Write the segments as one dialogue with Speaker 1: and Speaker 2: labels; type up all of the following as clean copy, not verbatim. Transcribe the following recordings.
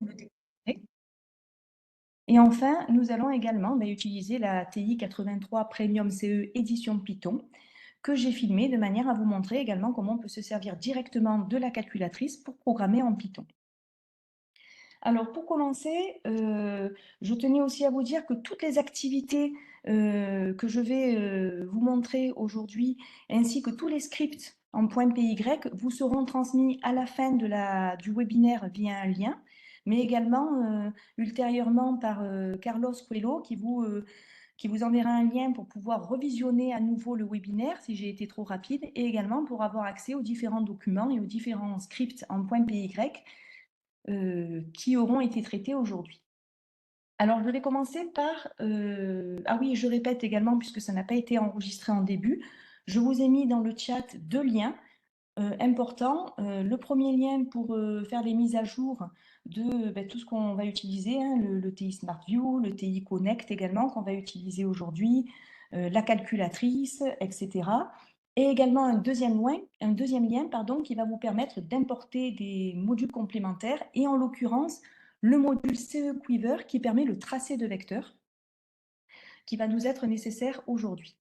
Speaker 1: le découvrir. Et enfin, nous allons également utiliser la TI 83 Premium CE édition Python que j'ai filmée de manière à vous montrer également comment on peut se servir directement de la calculatrice pour programmer en Python. Alors pour commencer, je tenais aussi à vous dire que toutes les activités que je vais vous montrer aujourd'hui, ainsi que tous les scripts en .py vous seront transmis à la fin du webinaire via un lien, mais également ultérieurement par Carlos Coelho qui vous enverra un lien pour pouvoir revisionner à nouveau le webinaire si j'ai été trop rapide, et également pour avoir accès aux différents documents et aux différents scripts en .py qui auront été traités aujourd'hui. Alors, je vais commencer par... ah oui, je répète également, puisque ça n'a pas été enregistré en début, je vous ai mis dans le chat deux liens importants. Le premier lien pour faire les mises à jour de tout ce qu'on va utiliser, hein, le TI Smart View, le TI Connect également, qu'on va utiliser aujourd'hui, la calculatrice, etc. Et également un deuxième lien qui va vous permettre d'importer des modules complémentaires, et en l'occurrence, le module CE Quiver qui permet le tracé de vecteurs, qui va nous être nécessaire aujourd'hui.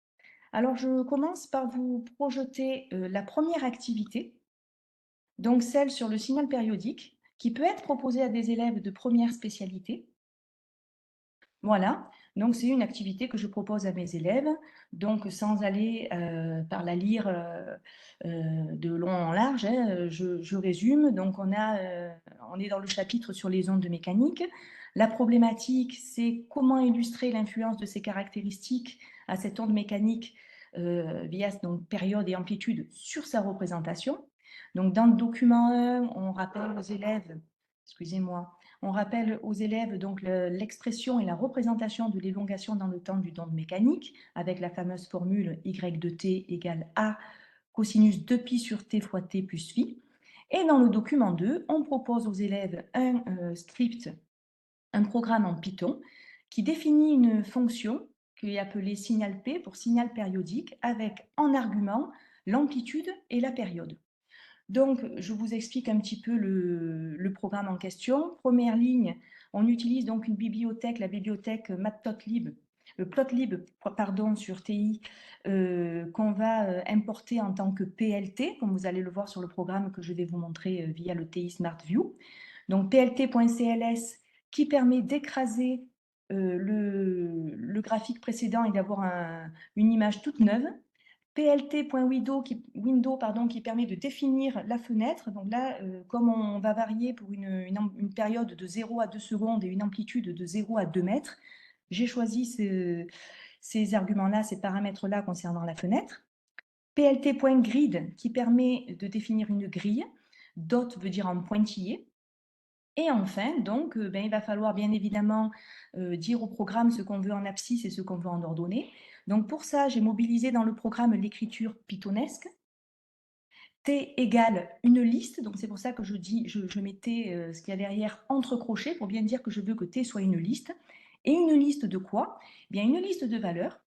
Speaker 1: Alors, je commence par vous projeter la première activité, donc celle sur le signal périodique, qui peut être proposée à des élèves de première spécialité. Voilà, donc c'est une activité que je propose à mes élèves, donc sans aller par la lire de long en large, hein, je résume. Donc on est dans le chapitre sur les ondes mécaniques. La problématique, c'est comment illustrer l'influence de ces caractéristiques à cette onde mécanique via donc, période et amplitude sur sa représentation. Donc dans le document 1, on rappelle aux élèves, excusez-moi, on rappelle aux élèves donc l'expression et la représentation de l'élongation dans le temps du d'onde mécanique avec la fameuse formule y de t égale a cosinus 2pi sur t fois t plus phi. Et dans le document 2, on propose aux élèves un script, un programme en Python qui définit une fonction qui est appelée signal P pour signal périodique avec en argument l'amplitude et la période. Donc, je vous explique un petit peu le programme en question. Première ligne, on utilise donc une bibliothèque, la bibliothèque Matplotlib, Plotlib, pardon, sur TI, qu'on va importer en tant que PLT, comme vous allez le voir sur le programme que je vais vous montrer via le TI Smart View. Donc, plt.cls qui permet d'écraser le graphique précédent et d'avoir une image toute neuve. plt.window qui permet de définir la fenêtre. Donc là, comme on va varier pour une période de 0 à 2 secondes et une amplitude de 0 à 2 mètres, j'ai choisi ces arguments-là, ces paramètres-là concernant la fenêtre. plt.grid qui permet de définir une grille. Dot veut dire en pointillé. Et enfin, donc, il va falloir bien évidemment dire au programme ce qu'on veut en abscisse et ce qu'on veut en ordonnée. Donc pour ça, j'ai mobilisé dans le programme l'écriture pythonesque. T égale une liste, donc c'est pour ça que je mettais ce qu'il y a derrière entre crochets pour bien dire que je veux que T soit une liste. Et une liste de quoi? Bien, une liste de valeurs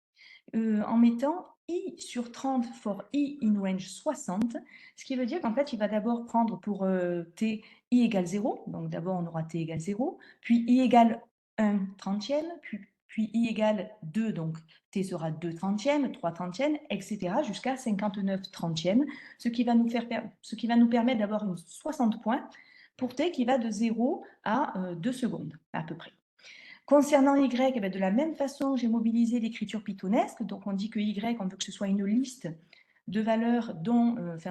Speaker 1: en mettant i sur 30 for i in range 60, ce qui veut dire qu'en fait, il va d'abord prendre pour t i égale 0, donc d'abord on aura t égale 0, puis i égale 1 trentième, puis i égale 2, donc t sera 2 trentièmes, 3 trentièmes, etc. jusqu'à 59 trentièmes, ce qui va nous permettre d'avoir une 60 points pour t qui va de 0 à 2 secondes à peu près. Concernant y, de la même façon, j'ai mobilisé l'écriture pythonesque. Donc, on dit que y, on veut que ce soit une liste de valeurs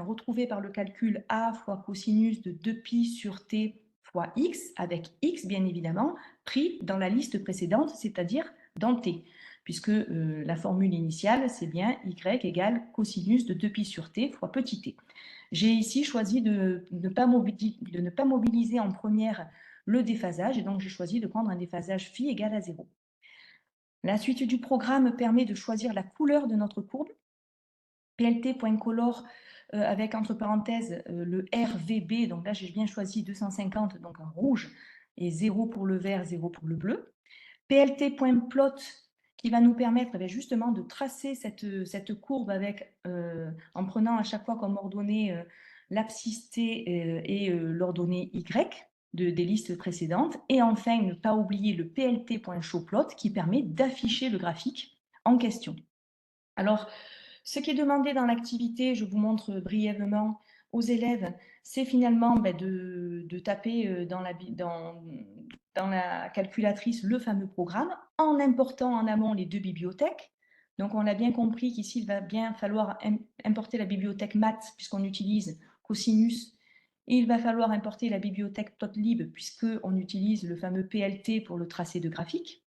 Speaker 1: retrouvées par le calcul a fois cosinus de 2pi sur t fois x, avec x, bien évidemment, pris dans la liste précédente, c'est-à-dire dans t, puisque la formule initiale, c'est bien y égale cosinus de 2pi sur t fois petit t. J'ai ici choisi de ne pas mobiliser en première le déphasage, et donc j'ai choisi de prendre un déphasage phi égal à 0. La suite du programme permet de choisir la couleur de notre courbe. plt.color avec entre parenthèses le RVB, donc là j'ai bien choisi 250, donc un rouge, et 0 pour le vert, 0 pour le bleu. plt.plot qui va nous permettre justement de tracer cette courbe en prenant à chaque fois comme ordonnée l'abscisse t et l'ordonnée y. des listes précédentes. Et enfin, ne pas oublier le plt.showplot qui permet d'afficher le graphique en question. Alors, ce qui est demandé dans l'activité, je vous montre brièvement aux élèves, c'est finalement de taper dans la calculatrice le fameux programme en important en amont les deux bibliothèques. Donc, on a bien compris qu'ici, il va bien falloir importer la bibliothèque maths puisqu'on utilise cosinus. Et il va falloir importer la bibliothèque plotlib puisqu'on utilise le fameux PLT pour le tracé de graphique.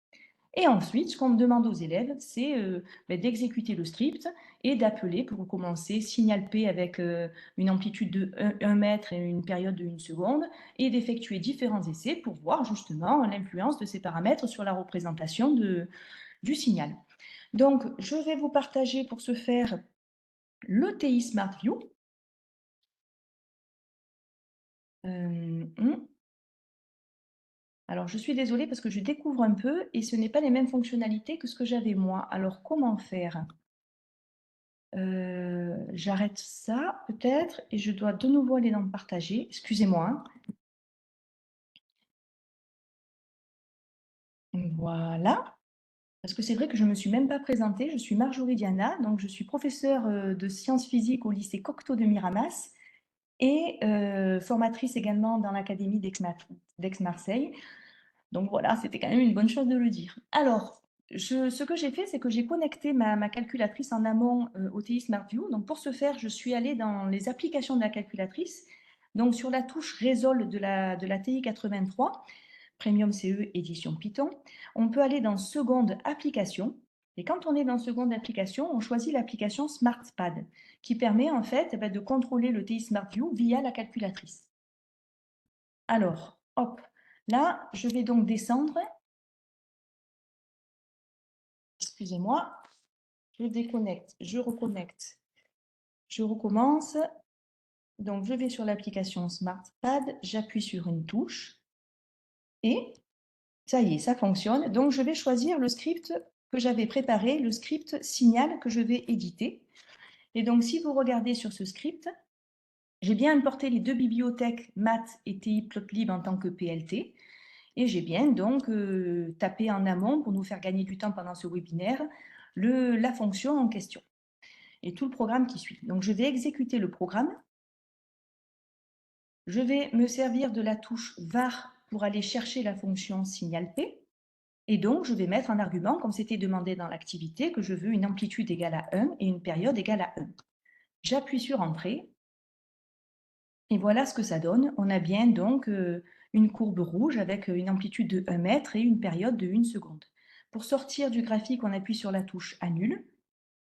Speaker 1: Et ensuite, ce qu'on demande aux élèves, c'est d'exécuter le script et d'appeler pour commencer signal P avec une amplitude de 1 mètre et une période de 1 seconde et d'effectuer différents essais pour voir justement l'influence de ces paramètres sur la représentation du signal. Donc, je vais vous partager pour ce faire le TI Smart View. Alors, je suis désolée parce que je découvre un peu et ce n'est pas les mêmes fonctionnalités que ce que j'avais moi. Alors, comment faire? J'arrête ça peut-être et je dois de nouveau aller dans partager. Excusez-moi, hein. Voilà. Parce que c'est vrai que je ne me suis même pas présentée. Je suis Marjorie Diana, donc je suis professeure de sciences physiques au lycée Cocteau de Miramas et formatrice également dans l'académie d'Aix-Marseille. Donc voilà, c'était quand même une bonne chose de le dire. Alors, ce que j'ai fait, c'est que j'ai connecté ma calculatrice en amont au TI SmartView. Donc pour ce faire, je suis allée dans les applications de la calculatrice. Donc sur la touche Résol de la TI 83, Premium CE édition Python, on peut aller dans Seconde application. Et quand on est dans Seconde application, on choisit l'application SmartPad, qui permet en fait de contrôler le TI SmartView via la calculatrice. Alors, hop, là, je vais donc descendre. Excusez-moi, je déconnecte, je reconnecte, je recommence. Donc, je vais sur l'application SmartPad, j'appuie sur une touche et ça y est, ça fonctionne. Donc, je vais choisir le script que j'avais préparé, le script signal que je vais éditer. Et donc, si vous regardez sur ce script, j'ai bien importé les deux bibliothèques maths et TI-plotlib en tant que PLT. Et j'ai bien donc tapé en amont pour nous faire gagner du temps pendant ce webinaire la fonction en question et tout le programme qui suit. Donc je vais exécuter le programme. Je vais me servir de la touche var pour aller chercher la fonction signal P. Et donc je vais mettre en argument, comme c'était demandé dans l'activité, que je veux une amplitude égale à 1 et une période égale à 1. J'appuie sur Entrée. Et voilà ce que ça donne. On a bien donc une courbe rouge avec une amplitude de 1 mètre et une période de 1 seconde. Pour sortir du graphique, on appuie sur la touche Annule.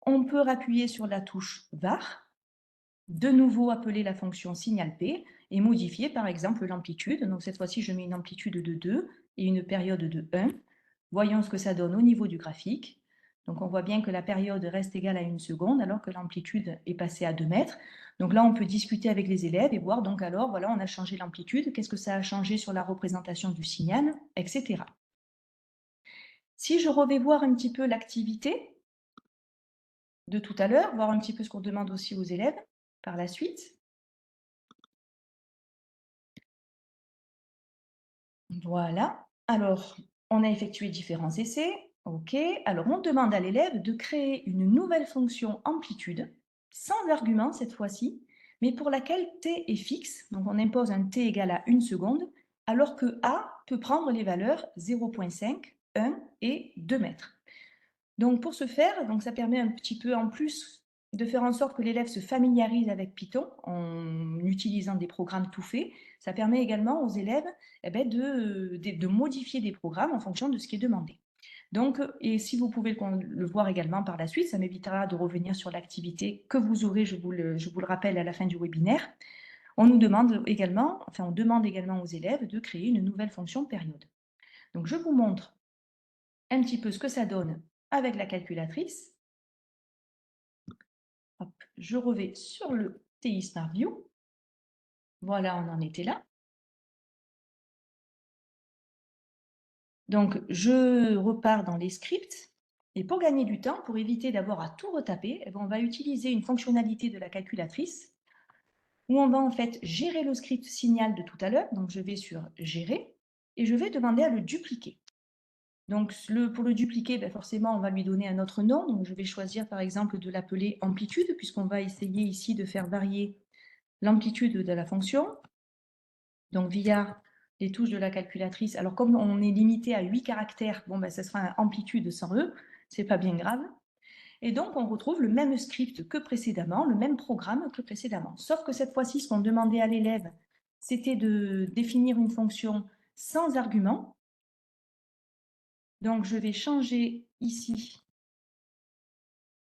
Speaker 1: On peut appuyer sur la touche var, de nouveau appeler la fonction signal P et modifier par exemple l'amplitude. Donc cette fois-ci, je mets une amplitude de 2 et une période de 1. Voyons ce que ça donne au niveau du graphique. Donc on voit bien que la période reste égale à 1 seconde alors que l'amplitude est passée à 2 mètres. Donc là, on peut discuter avec les élèves et voir, donc alors, voilà, on a changé l'amplitude, qu'est-ce que ça a changé sur la représentation du signal, etc. Si je revais voir un petit peu l'activité de tout à l'heure, voir un petit peu ce qu'on demande aussi aux élèves par la suite. Voilà. Alors, on a effectué différents essais. OK. Alors, on demande à l'élève de créer une nouvelle fonction amplitude, sans argument cette fois-ci, mais pour laquelle t est fixe. Donc, on impose un t égal à 1 seconde, alors que a peut prendre les valeurs 0,5, 1 et 2 mètres. Donc, pour ce faire, donc ça permet un petit peu en plus de faire en sorte que l'élève se familiarise avec Python en utilisant des programmes tout faits. Ça permet également aux élèves de modifier des programmes en fonction de ce qui est demandé. Donc, et si vous pouvez le voir également par la suite, ça m'évitera de revenir sur l'activité que vous aurez, je vous le rappelle, à la fin du webinaire. On demande également aux élèves de créer une nouvelle fonction période. Donc, je vous montre un petit peu ce que ça donne avec la calculatrice. Hop, je revais sur le TI Smart View. Voilà, on en était là. Donc, je repars dans les scripts. Et pour gagner du temps, pour éviter d'avoir à tout retaper, on va utiliser une fonctionnalité de la calculatrice où on va en fait gérer le script signal de tout à l'heure. Donc je vais sur gérer et je vais demander à le dupliquer. Donc pour le dupliquer, ben forcément on va lui donner un autre nom. Donc je vais choisir par exemple de l'appeler amplitude, puisqu'on va essayer ici de faire varier l'amplitude de la fonction. Donc via les touches de la calculatrice. Alors comme on est limité à 8 caractères, bon ben ça sera un amplitude sans E, c'est pas bien grave. Et donc, on retrouve le même script que précédemment, le même programme que précédemment. Sauf que cette fois-ci, ce qu'on demandait à l'élève, c'était de définir une fonction sans argument. Donc, je vais changer ici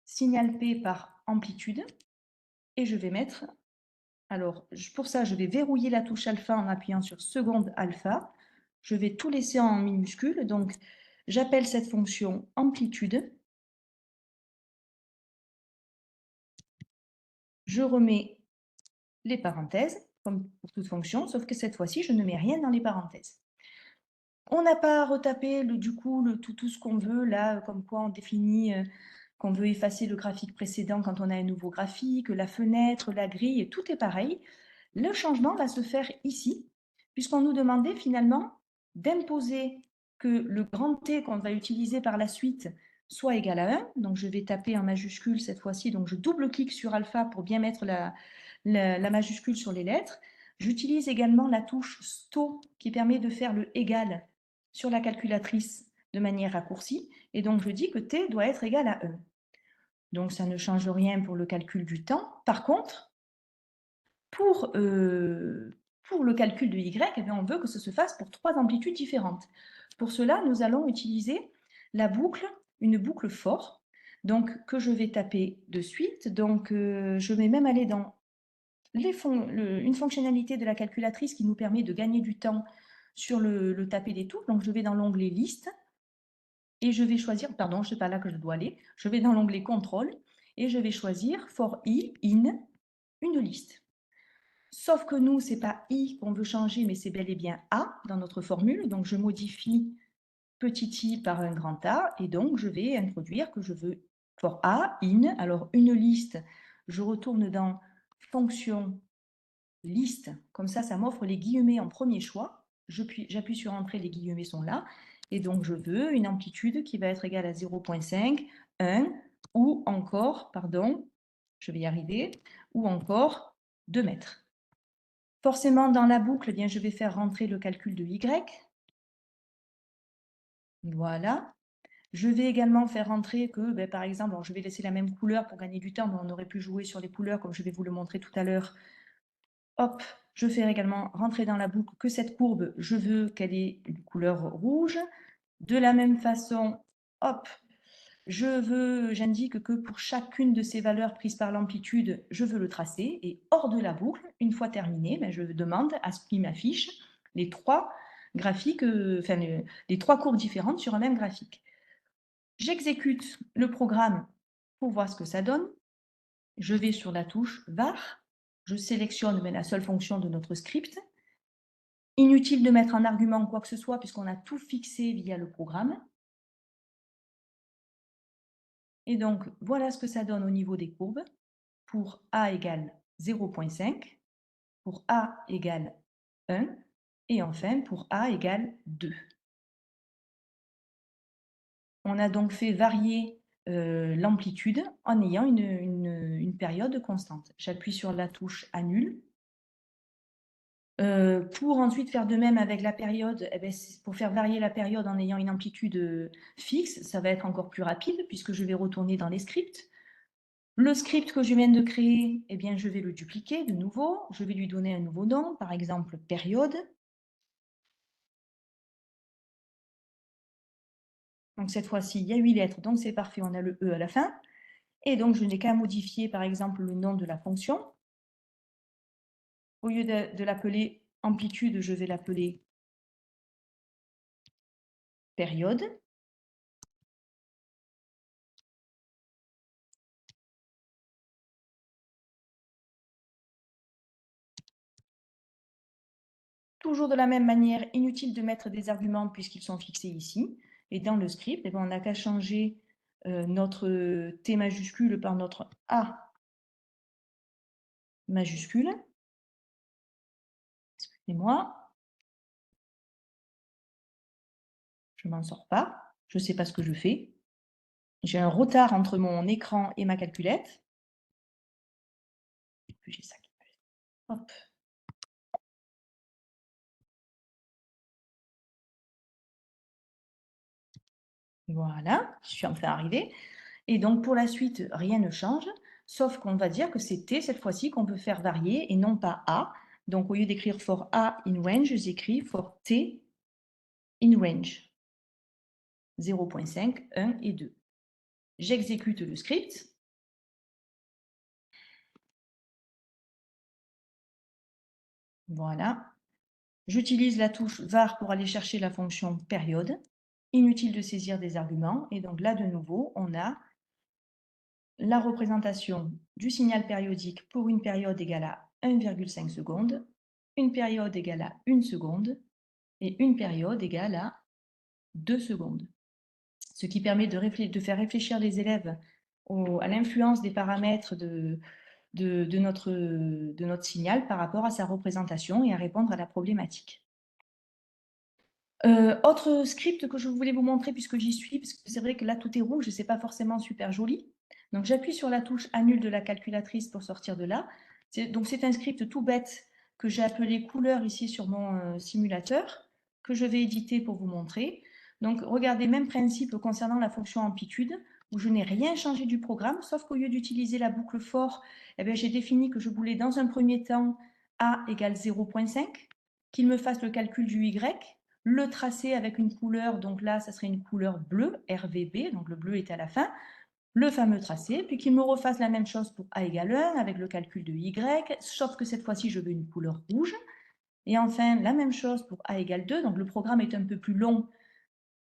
Speaker 1: signal P par amplitude. Et je vais mettre... Alors, pour ça, je vais verrouiller la touche alpha en appuyant sur seconde alpha. Je vais tout laisser en minuscule. Donc, j'appelle cette fonction amplitude. Je remets les parenthèses, comme pour toute fonction, sauf que cette fois-ci, je ne mets rien dans les parenthèses. On n'a pas retapé du coup tout ce qu'on veut, là, comme quoi on définit qu'on veut effacer le graphique précédent quand on a un nouveau graphique, la fenêtre, la grille, tout est pareil. Le changement va se faire ici, puisqu'on nous demandait finalement d'imposer que le grand T qu'on va utiliser par la suite soit égal à 1. Donc je vais taper en majuscule cette fois-ci, donc je double-clique sur alpha pour bien mettre la majuscule sur les lettres. J'utilise également la touche STO qui permet de faire le égal sur la calculatrice de manière raccourcie. Et donc je dis que T doit être égal à 1. Donc ça ne change rien pour le calcul du temps. Par contre, pour le calcul de Y, eh bien, on veut que ça se fasse pour 3 amplitudes différentes. Pour cela, nous allons utiliser la boucle, une boucle for, donc que je vais taper de suite. Donc je vais même aller dans une fonctionnalité de la calculatrice qui nous permet de gagner du temps sur le taper des touches. Donc je vais dans l'onglet liste et je vais choisir, pardon, je ne sais pas là que je dois aller, je vais dans l'onglet contrôle et je vais choisir for i in une liste. Sauf que nous, ce n'est pas i qu'on veut changer, mais c'est bel et bien a dans notre formule. Donc je modifie petit i par un grand A et donc je vais introduire que je veux for a in, alors une liste, je retourne dans fonction liste, comme ça m'offre les guillemets en premier choix. J'appuie sur entrée, les guillemets sont là. Et donc, je veux une amplitude qui va être égale à 0,5, 1, ou encore, pardon, je vais y arriver, ou encore 2 mètres. Forcément, dans la boucle, eh bien, je vais faire rentrer le calcul de Y. Voilà. Je vais également faire rentrer que, ben, par exemple, je vais laisser la même couleur pour gagner du temps, mais on aurait pu jouer sur les couleurs, comme je vais vous le montrer tout à l'heure. Hop, je fais également rentrer dans la boucle que cette courbe, je veux qu'elle ait une couleur rouge. De la même façon, hop, j'indique que pour chacune de ces valeurs prises par l'amplitude, je veux le tracer. Et hors de la boucle, une fois terminé, ben, je demande à ce qu'il m'affiche les 3 graphiques, les 3 courbes différentes sur un même graphique. J'exécute le programme pour voir ce que ça donne. Je vais sur la touche var. Je sélectionne la seule fonction de notre script. Inutile de mettre en argument quoi que ce soit puisqu'on a tout fixé via le programme. Et donc, voilà ce que ça donne au niveau des courbes. Pour A égale 0,5, pour A égale 1, et enfin pour A égale 2. On a donc fait varier l'amplitude en ayant une période constante. J'appuie sur la touche annule. Pour ensuite faire de même avec la période, eh bien, pour faire varier la période en ayant une amplitude fixe, ça va être encore plus rapide puisque je vais retourner dans les scripts. Le script que je viens de créer, eh bien, je vais le dupliquer de nouveau. Je vais lui donner un nouveau nom, par exemple période. Donc cette fois-ci, il y a 8 lettres, donc c'est parfait, on a le E à la fin. Et donc je n'ai qu'à modifier par exemple le nom de la fonction. Au lieu de l'appeler amplitude, je vais l'appeler période. Toujours de la même manière, inutile de mettre des arguments puisqu'ils sont fixés ici. Et dans le script, eh bien, on n'a qu'à changer notre T majuscule par notre A majuscule. Et moi, je m'en sors pas. Je ne sais pas ce que je fais. J'ai un retard entre mon écran et ma calculette. Et puis j'ai ça. Hop. Voilà, je suis enfin arrivée. Et donc pour la suite, rien ne change, sauf qu'on va dire que c'est T cette fois-ci qu'on peut faire varier et non pas A. Donc au lieu d'écrire for A in range, j'écris for T in range. 0.5, 1 et 2. J'exécute le script. Voilà. J'utilise la touche var pour aller chercher la fonction période. Inutile de saisir des arguments. Et donc là, de nouveau, on a la représentation du signal périodique pour une période égale à 1,5 secondes, une période égale à 1 seconde et une période égale à 2 secondes. Ce qui permet de faire réfléchir les élèves à l'influence des paramètres de notre signal par rapport à sa représentation et à répondre à la problématique. Autre script que je voulais vous montrer puisque j'y suis, parce que c'est vrai que là tout est rouge et c'est pas forcément super joli. Donc j'appuie sur la touche annule de la calculatrice pour sortir de là. Donc c'est un script tout bête que j'ai appelé couleur ici sur mon simulateur, que je vais éditer pour vous montrer. Donc regardez, même principe concernant la fonction amplitude, où je n'ai rien changé du programme, sauf qu'au lieu d'utiliser la boucle for, eh bien, j'ai défini que je voulais dans un premier temps A égale 0.5, qu'il me fasse le calcul du Y, le tracé avec une couleur, donc là, ça serait une couleur bleue, RVB, donc le bleu est à la fin, le fameux tracé, puis qu'il me refasse la même chose pour A égale 1 avec le calcul de Y, sauf que cette fois-ci, je veux une couleur rouge. Et enfin, la même chose pour A égale 2, donc le programme est un peu plus long,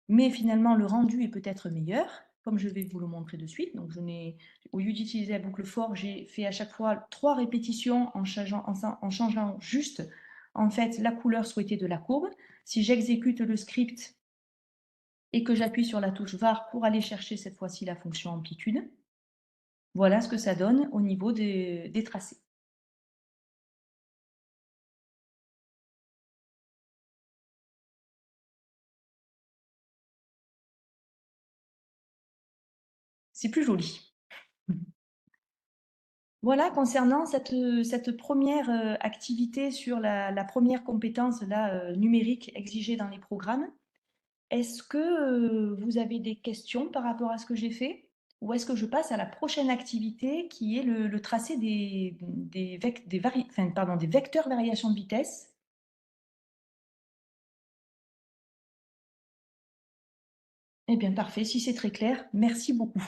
Speaker 1: mais finalement, le rendu est peut-être meilleur, comme je vais vous le montrer de suite. Donc, au lieu d'utiliser la boucle for, j'ai fait à chaque fois 3 répétitions en changeant juste en fait la couleur souhaitée de la courbe. Si j'exécute le script et que j'appuie sur la touche var pour aller chercher cette fois-ci la fonction amplitude, voilà ce que ça donne au niveau des tracés. C'est plus joli. Voilà, concernant cette première activité sur la première compétence là, numérique exigée dans les programmes, est-ce que vous avez des questions par rapport à ce que j'ai fait? Ou est-ce que je passe à la prochaine activité qui est le tracé des vecteurs variation de vitesse? Eh bien, parfait, si c'est très clair, merci beaucoup.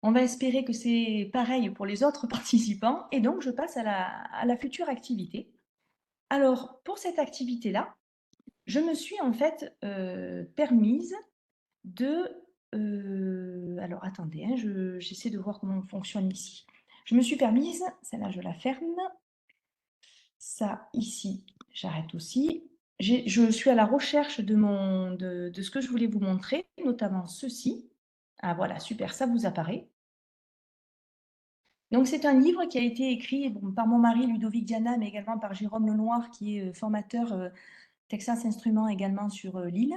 Speaker 1: On va espérer que c'est pareil pour les autres participants et donc je passe à la future activité. Alors, pour cette activité-là, je me suis en fait permise de... alors, attendez, hein, j'essaie de voir comment on fonctionne ici. Je me suis permise, celle-là je la ferme, ça ici, j'arrête aussi. Je suis à la recherche de ce que je voulais vous montrer, notamment ceci. Ah voilà, super, ça vous apparaît. Donc c'est un livre qui a été écrit par mon mari Ludovic Diana, mais également par Jérôme Lenoir, qui est formateur Texas Instruments également sur Lille.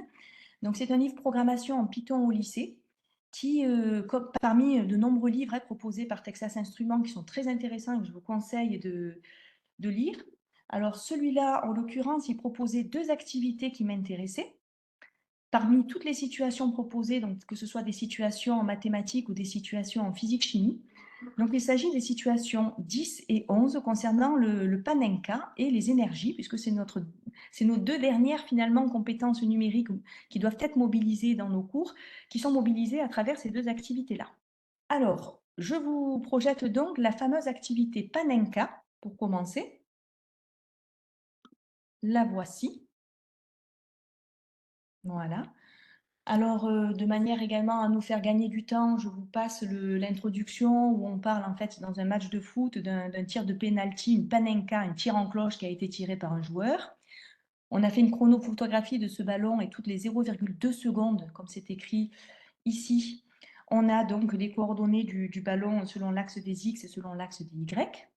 Speaker 1: Donc c'est un livre programmation en Python au lycée, qui, parmi de nombreux livres proposés par Texas Instruments, qui sont très intéressants et que je vous conseille de lire. Alors celui-là, en l'occurrence, il proposait 2 activités qui m'intéressaient. Parmi toutes les situations proposées, donc que ce soit des situations en mathématiques ou des situations en physique-chimie, donc il s'agit des situations 10 et 11 concernant le Panenka et les énergies, puisque c'est nos 2 dernières finalement compétences numériques qui doivent être mobilisées dans nos cours, qui sont mobilisées à travers ces 2 activités-là. Alors, je vous projette donc la fameuse activité Panenka pour commencer. La voici. Voilà. Alors, de manière également à nous faire gagner du temps, je vous passe l'introduction où on parle en fait dans un match de foot d'un tir de penalty, une panenka, un tir en cloche qui a été tiré par un joueur. On a fait une chronophotographie de ce ballon et toutes les 0,2 secondes, comme c'est écrit ici, on a donc les coordonnées du ballon selon l'axe des X et selon l'axe des Y.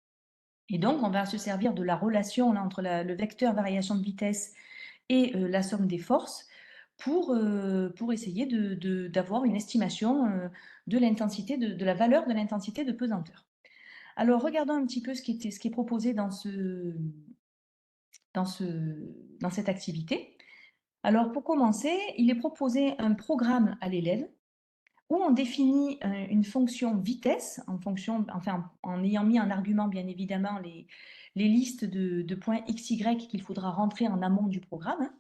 Speaker 1: Et donc, on va se servir de la relation là, entre le vecteur variation de vitesse et la somme des forces pour essayer d'avoir une estimation de l'intensité, de la valeur de l'intensité de pesanteur. Alors, regardons un petit peu ce qui est proposé dans, ce, dans cette activité. Alors, pour commencer, il est proposé un programme à l'élève où on définit une fonction vitesse en ayant mis en argument bien évidemment les listes de points x, y qu'il faudra rentrer en amont du programme, hein.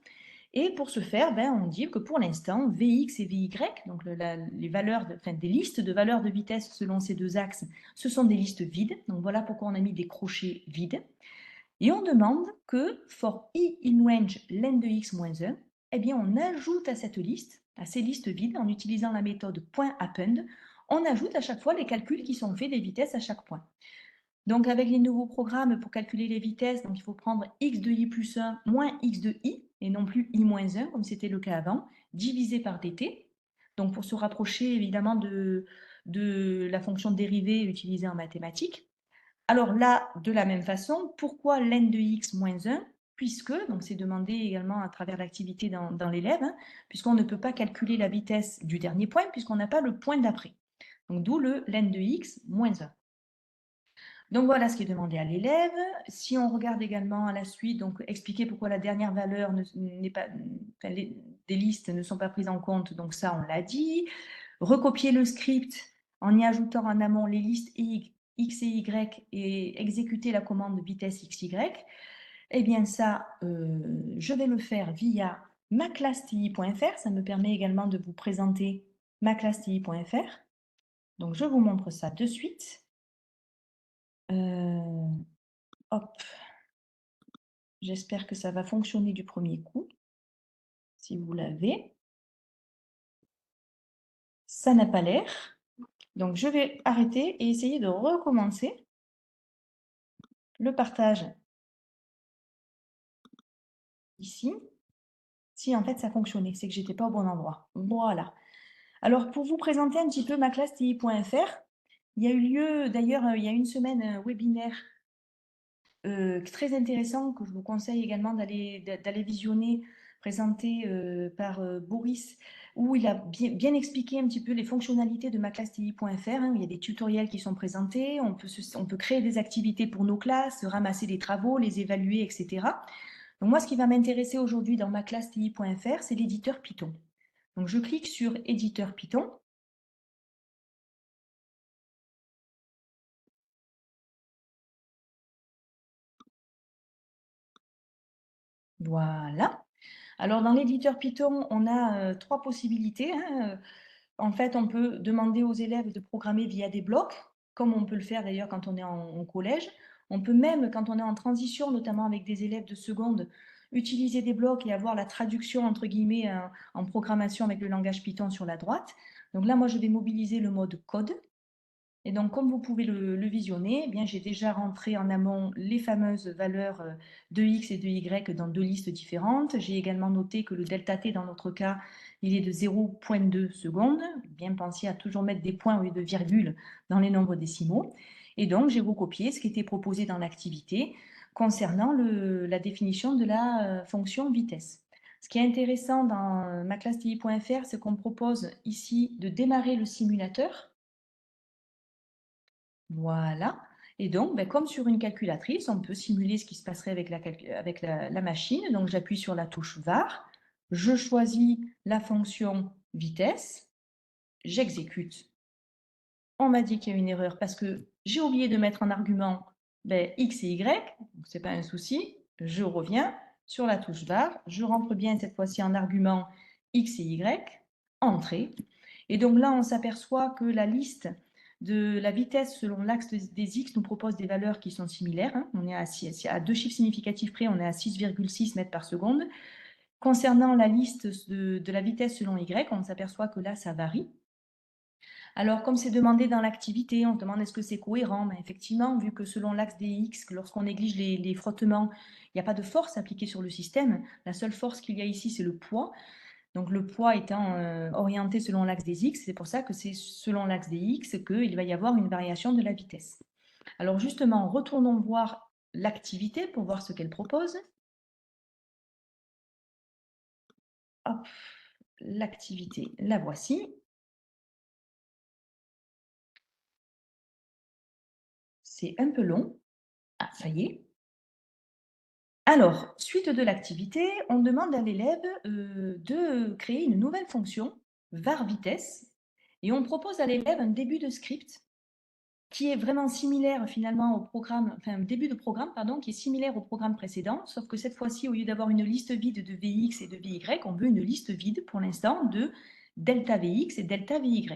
Speaker 1: Et pour ce faire, on dit que pour l'instant, Vx et Vy, donc les valeurs des listes de valeurs de vitesse selon ces deux axes, ce sont des listes vides. Donc voilà pourquoi on a mis des crochets vides. Et on demande que for i in range len de x moins 1, eh bien on ajoute à cette liste, à ces listes vides, en utilisant la méthode point_append, on ajoute à chaque fois les calculs qui sont faits des vitesses à chaque point. Donc avec les nouveaux programmes pour calculer les vitesses, donc il faut prendre x de i plus 1 moins x de i, et non plus i moins 1, comme c'était le cas avant, divisé par dt. Donc pour se rapprocher évidemment de la fonction dérivée utilisée en mathématiques. Alors là, de la même façon, pourquoi len de x moins 1? Puisque, donc c'est demandé également à travers l'activité dans l'élève, hein, puisqu'on ne peut pas calculer la vitesse du dernier point, puisqu'on n'a pas le point d'après. Donc d'où le len de x moins 1. Donc voilà ce qui est demandé à l'élève. Si on regarde également à la suite, donc expliquer pourquoi la dernière valeur n'est pas, enfin, des listes ne sont pas prises en compte, donc ça on l'a dit. Recopier le script en y ajoutant en amont les listes x et y et exécuter la commande vitesse xy. Eh bien ça, je vais le faire via maclassti.fr. Ça me permet également de vous présenter maclassti.fr. Donc je vous montre ça de suite. Hop, j'espère que ça va fonctionner du premier coup. Si vous l'avez, ça n'a pas l'air. Donc je vais arrêter et essayer de recommencer le partage ici. Si en fait ça fonctionnait, c'est que j'étais pas au bon endroit. Voilà. Alors pour vous présenter un petit peu maclassti.fr, il y a eu lieu d'ailleurs il y a une semaine un webinaire très intéressant que je vous conseille également d'aller visionner, présenté par Boris, où il a bien expliqué un petit peu les fonctionnalités de maclassti.fr, hein. Il y a des tutoriels qui sont présentés, on peut créer des activités pour nos classes, ramasser des travaux, les évaluer, etc. Donc moi, ce qui va m'intéresser aujourd'hui dans maclassti.fr, c'est l'éditeur Python. Donc je clique sur éditeur Python. Voilà. Alors dans l'éditeur Python, on a trois possibilités, hein. En fait, on peut demander aux élèves de programmer via des blocs, comme on peut le faire d'ailleurs quand on est en collège. On peut même, quand on est en transition, notamment avec des élèves de seconde, utiliser des blocs et avoir la traduction, entre guillemets, en programmation avec le langage Python sur la droite. Donc là, moi, je vais mobiliser le mode code. Et donc, comme vous pouvez le visionner, eh bien, j'ai déjà rentré en amont les fameuses valeurs de x et de y dans deux listes différentes. J'ai également noté que le delta t, dans notre cas, il est de 0,2 secondes. Bien penser à toujours mettre des points au lieu de virgules dans les nombres décimaux. Et donc, j'ai recopié ce qui était proposé dans l'activité concernant la définition de la fonction vitesse. Ce qui est intéressant dans maclassti.fr, c'est qu'on propose ici de démarrer le simulateur. Voilà. Et donc, comme sur une calculatrice, on peut simuler ce qui se passerait avec la machine. Donc, j'appuie sur la touche var, je choisis la fonction vitesse, j'exécute. On m'a dit qu'il y a une erreur parce que j'ai oublié de mettre en argument x et y, donc c'est pas un souci. Je reviens sur la touche var, je rentre bien cette fois-ci en argument x et y, entrée. Et donc là, on s'aperçoit que la liste de la vitesse selon l'axe des x nous propose des valeurs qui sont similaires, hein. On est à deux chiffres significatifs près, on est à 6,6 mètres par seconde. Concernant la liste de la vitesse selon y, on s'aperçoit que là, ça varie. Alors, comme c'est demandé dans l'activité, on se demande est-ce que c'est cohérent? Effectivement, vu que selon l'axe des x, lorsqu'on néglige les frottements, il n'y a pas de force appliquée sur le système. La seule force qu'il y a ici, c'est le poids. Donc le poids étant orienté selon l'axe des x, c'est pour ça que c'est selon l'axe des x qu'il va y avoir une variation de la vitesse. Alors justement, retournons voir l'activité pour voir ce qu'elle propose. Hop, l'activité, la voici. C'est un peu long. Ah, ça y est. Alors, suite de l'activité, on demande à l'élève de créer une nouvelle fonction, var vitesse, et on propose à l'élève un début de script qui est vraiment similaire finalement au programme, enfin un début de programme, pardon, qui est similaire au programme précédent, sauf que cette fois-ci, au lieu d'avoir une liste vide de Vx et de Vy, on veut une liste vide pour l'instant de delta Vx et delta Vy.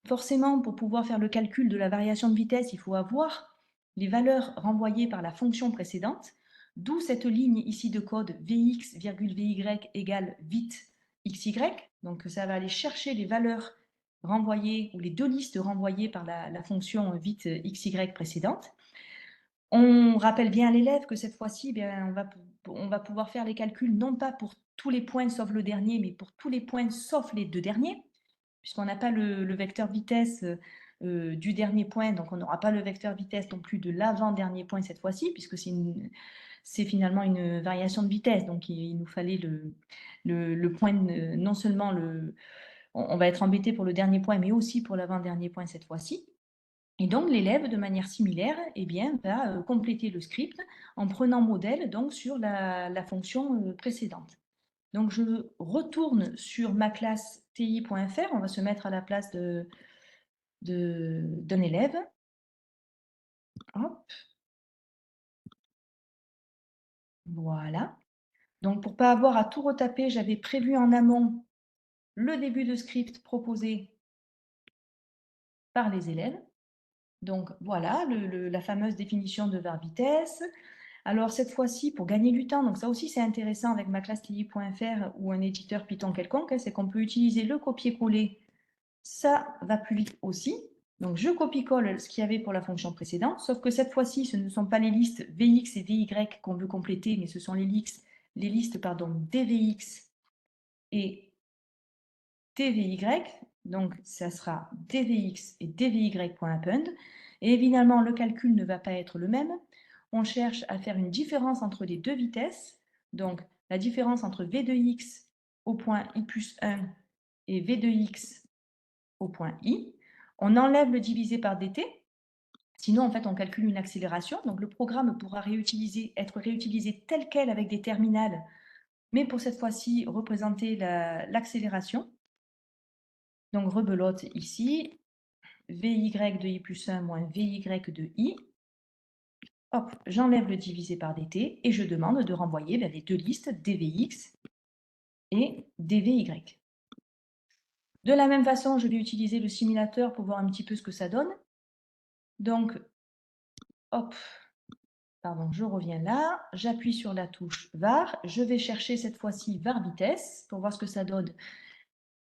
Speaker 1: Forcément, pour pouvoir faire le calcul de la variation de vitesse, il faut avoir les valeurs renvoyées par la fonction précédente, d'où cette ligne ici de code Vx, Vy égale vite xy. Donc ça va aller chercher les valeurs renvoyées ou les deux listes renvoyées par la fonction vite xy précédente. On rappelle bien à l'élève que cette fois-ci, on va pouvoir faire les calculs non pas pour tous les points sauf le dernier, mais pour tous les points sauf les deux derniers, puisqu'on n'a pas le vecteur vitesse du dernier point, donc on n'aura pas le vecteur vitesse non plus de l'avant-dernier point cette fois-ci, puisque c'est finalement une variation de vitesse. Donc il nous fallait le point, non seulement on va être embêté pour le dernier point, mais aussi pour l'avant-dernier point cette fois-ci. Et donc l'élève, de manière similaire, eh bien, va compléter le script en prenant modèle donc, sur la fonction précédente. Donc je retourne sur ma classe ti.fr, on va se mettre à la place d'un élève. Hop. Voilà. Donc pour ne pas avoir à tout retaper, j'avais prévu en amont le début de script proposé par les élèves. Donc voilà, la fameuse définition de var vitesse. Alors cette fois-ci, pour gagner du temps, donc ça aussi c'est intéressant avec ma classe ti.fr ou un éditeur Python quelconque, c'est qu'on peut utiliser le copier-coller. Ça va plus vite aussi. Donc je copie-colle ce qu'il y avait pour la fonction précédente, sauf que cette fois-ci, ce ne sont pas les listes Vx et Vy qu'on veut compléter, mais ce sont les listes dVx et dVy. Donc ça sera dVx et dVy.append. Et évidemment, le calcul ne va pas être le même. On cherche à faire une différence entre les deux vitesses. Donc la différence entre v de x au point i plus 1 et v de x au point i. On enlève le divisé par dt. Sinon, en fait, on calcule une accélération. Donc, le programme pourra être réutilisé tel quel avec des terminales, mais pour cette fois-ci, représenter l'accélération. Donc, rebelote ici, Vy de i plus 1 moins Vy de i. Hop, j'enlève le divisé par dt et je demande de renvoyer les deux listes dvx et dvy. De la même façon, je vais utiliser le simulateur pour voir un petit peu ce que ça donne. Donc, hop, pardon, je reviens là, j'appuie sur la touche var, je vais chercher cette fois-ci var vitesse pour voir ce que ça donne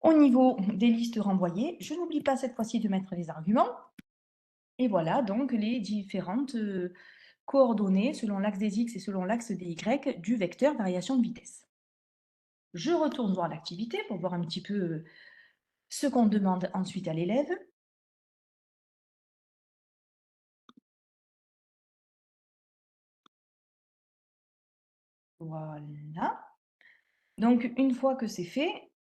Speaker 1: au niveau des listes renvoyées. Je n'oublie pas cette fois-ci de mettre les arguments. Et voilà donc les différentes coordonnées selon l'axe des x et selon l'axe des y du vecteur variation de vitesse. Je retourne voir l'activité pour voir un petit peu ce qu'on demande ensuite à l'élève. Voilà. Donc une fois que c'est fait,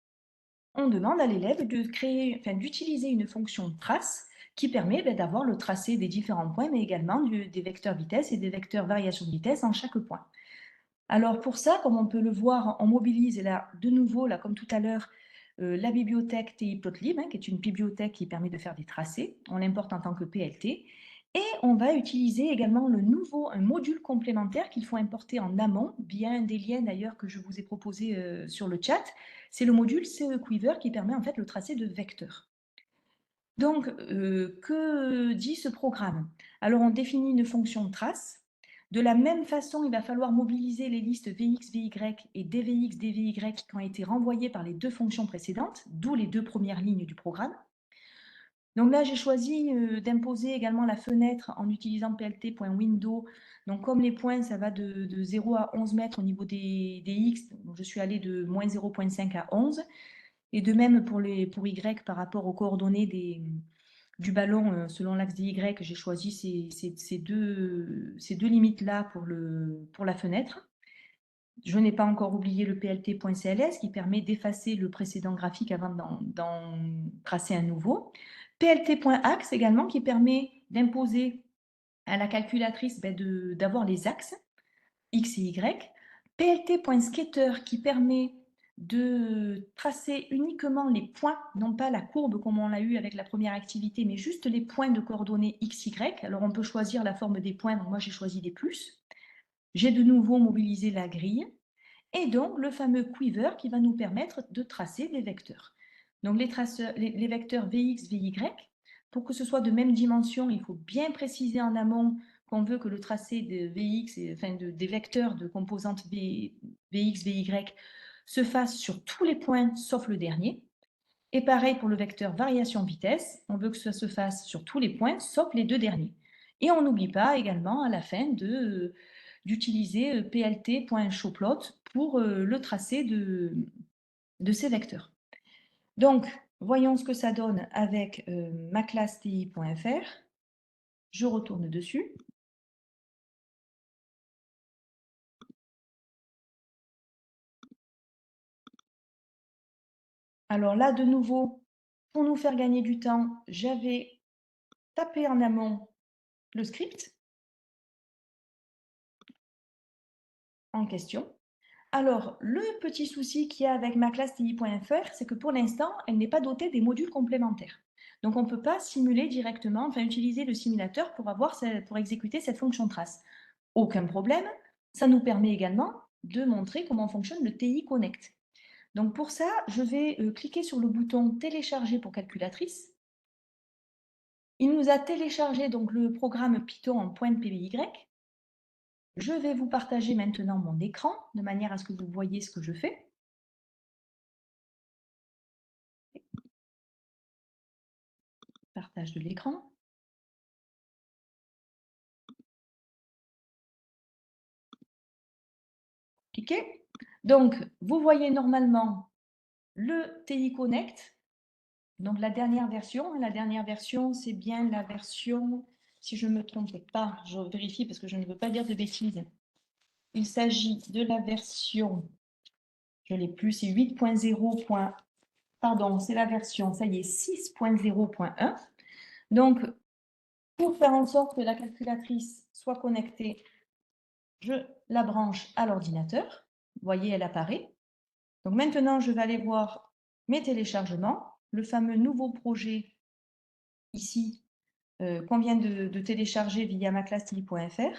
Speaker 1: on demande à l'élève d'utiliser une fonction trace qui permet d'avoir le tracé des différents points, mais également des vecteurs vitesse et des vecteurs variation de vitesse en chaque point. Alors pour ça, comme on peut le voir, on mobilise là, de nouveau, là, comme tout à l'heure, la bibliothèque TI-Plotlib, qui est une bibliothèque qui permet de faire des tracés. On l'importe en tant que PLT. Et on va utiliser également un module complémentaire qu'il faut importer en amont, via un des liens d'ailleurs que je vous ai proposé sur le chat. C'est le module CE-Quiver qui permet en fait le tracé de vecteurs. Donc, que dit ce programme? Alors, on définit une fonction trace. De la même façon, il va falloir mobiliser les listes Vx, Vy et dVx, dVy qui ont été renvoyées par les deux fonctions précédentes, d'où les deux premières lignes du programme. Donc là, j'ai choisi d'imposer également la fenêtre en utilisant plt.window. Donc comme les points, ça va de 0 à 11 mètres au niveau des x, donc je suis allée de moins 0,5 à 11. Et de même pour Y par rapport aux coordonnées du ballon selon l'axe des Y, j'ai choisi ces deux limites-là pour la fenêtre. Je n'ai pas encore oublié le plt.cls qui permet d'effacer le précédent graphique avant d'en tracer un nouveau. plt.axe également qui permet d'imposer à la calculatrice d'avoir les axes X et Y. plt.skater qui permet de tracer uniquement les points, non pas la courbe comme on l'a eu avec la première activité, mais juste les points de coordonnées X, Y. Alors on peut choisir la forme des points, donc moi j'ai choisi des plus. J'ai de nouveau mobilisé la grille. Et donc le fameux quiver qui va nous permettre de tracer les vecteurs. Donc les vecteurs Vx, Vy, pour que ce soit de même dimension, il faut bien préciser en amont qu'on veut que le tracé de Vx, enfin des vecteurs de composantes Vx, Vy, se fasse sur tous les points sauf le dernier. Et pareil pour le vecteur variation vitesse, on veut que ça se fasse sur tous les points sauf les deux derniers. Et on n'oublie pas également à la fin d'utiliser plt.showplot pour le tracé de ces vecteurs. Donc, voyons ce que ça donne avec ma classe ti.fr. Je retourne dessus. Alors là, de nouveau, pour nous faire gagner du temps, j'avais tapé en amont le script en question. Alors, le petit souci qu'il y a avec ma classe ti.fr, c'est que pour l'instant, elle n'est pas dotée des modules complémentaires. Donc, on ne peut pas simuler directement, enfin utiliser le simulateur pour exécuter cette fonction trace. Aucun problème. Ça nous permet également de montrer comment fonctionne le TI Connect. Donc, pour ça, je vais cliquer sur le bouton télécharger pour calculatrice. Il nous a téléchargé donc le programme Python en .py. Je vais vous partager maintenant mon écran de manière à ce que vous voyez ce que je fais. Partage de l'écran. Cliquez. Donc, vous voyez normalement le TI Connect, donc la dernière version. La dernière version, c'est bien la version, si je ne me trompe pas, je vérifie parce que je ne veux pas dire de bêtises. Il s'agit de la version, je ne l'ai plus, c'est 8.0. Pardon, c'est la version, ça y est, 6.0.1. Donc, pour faire en sorte que la calculatrice soit connectée, je la branche à l'ordinateur. Vous voyez, elle apparaît. Donc maintenant, je vais aller voir mes téléchargements, le fameux nouveau projet ici qu'on vient de télécharger via maclassti.fr.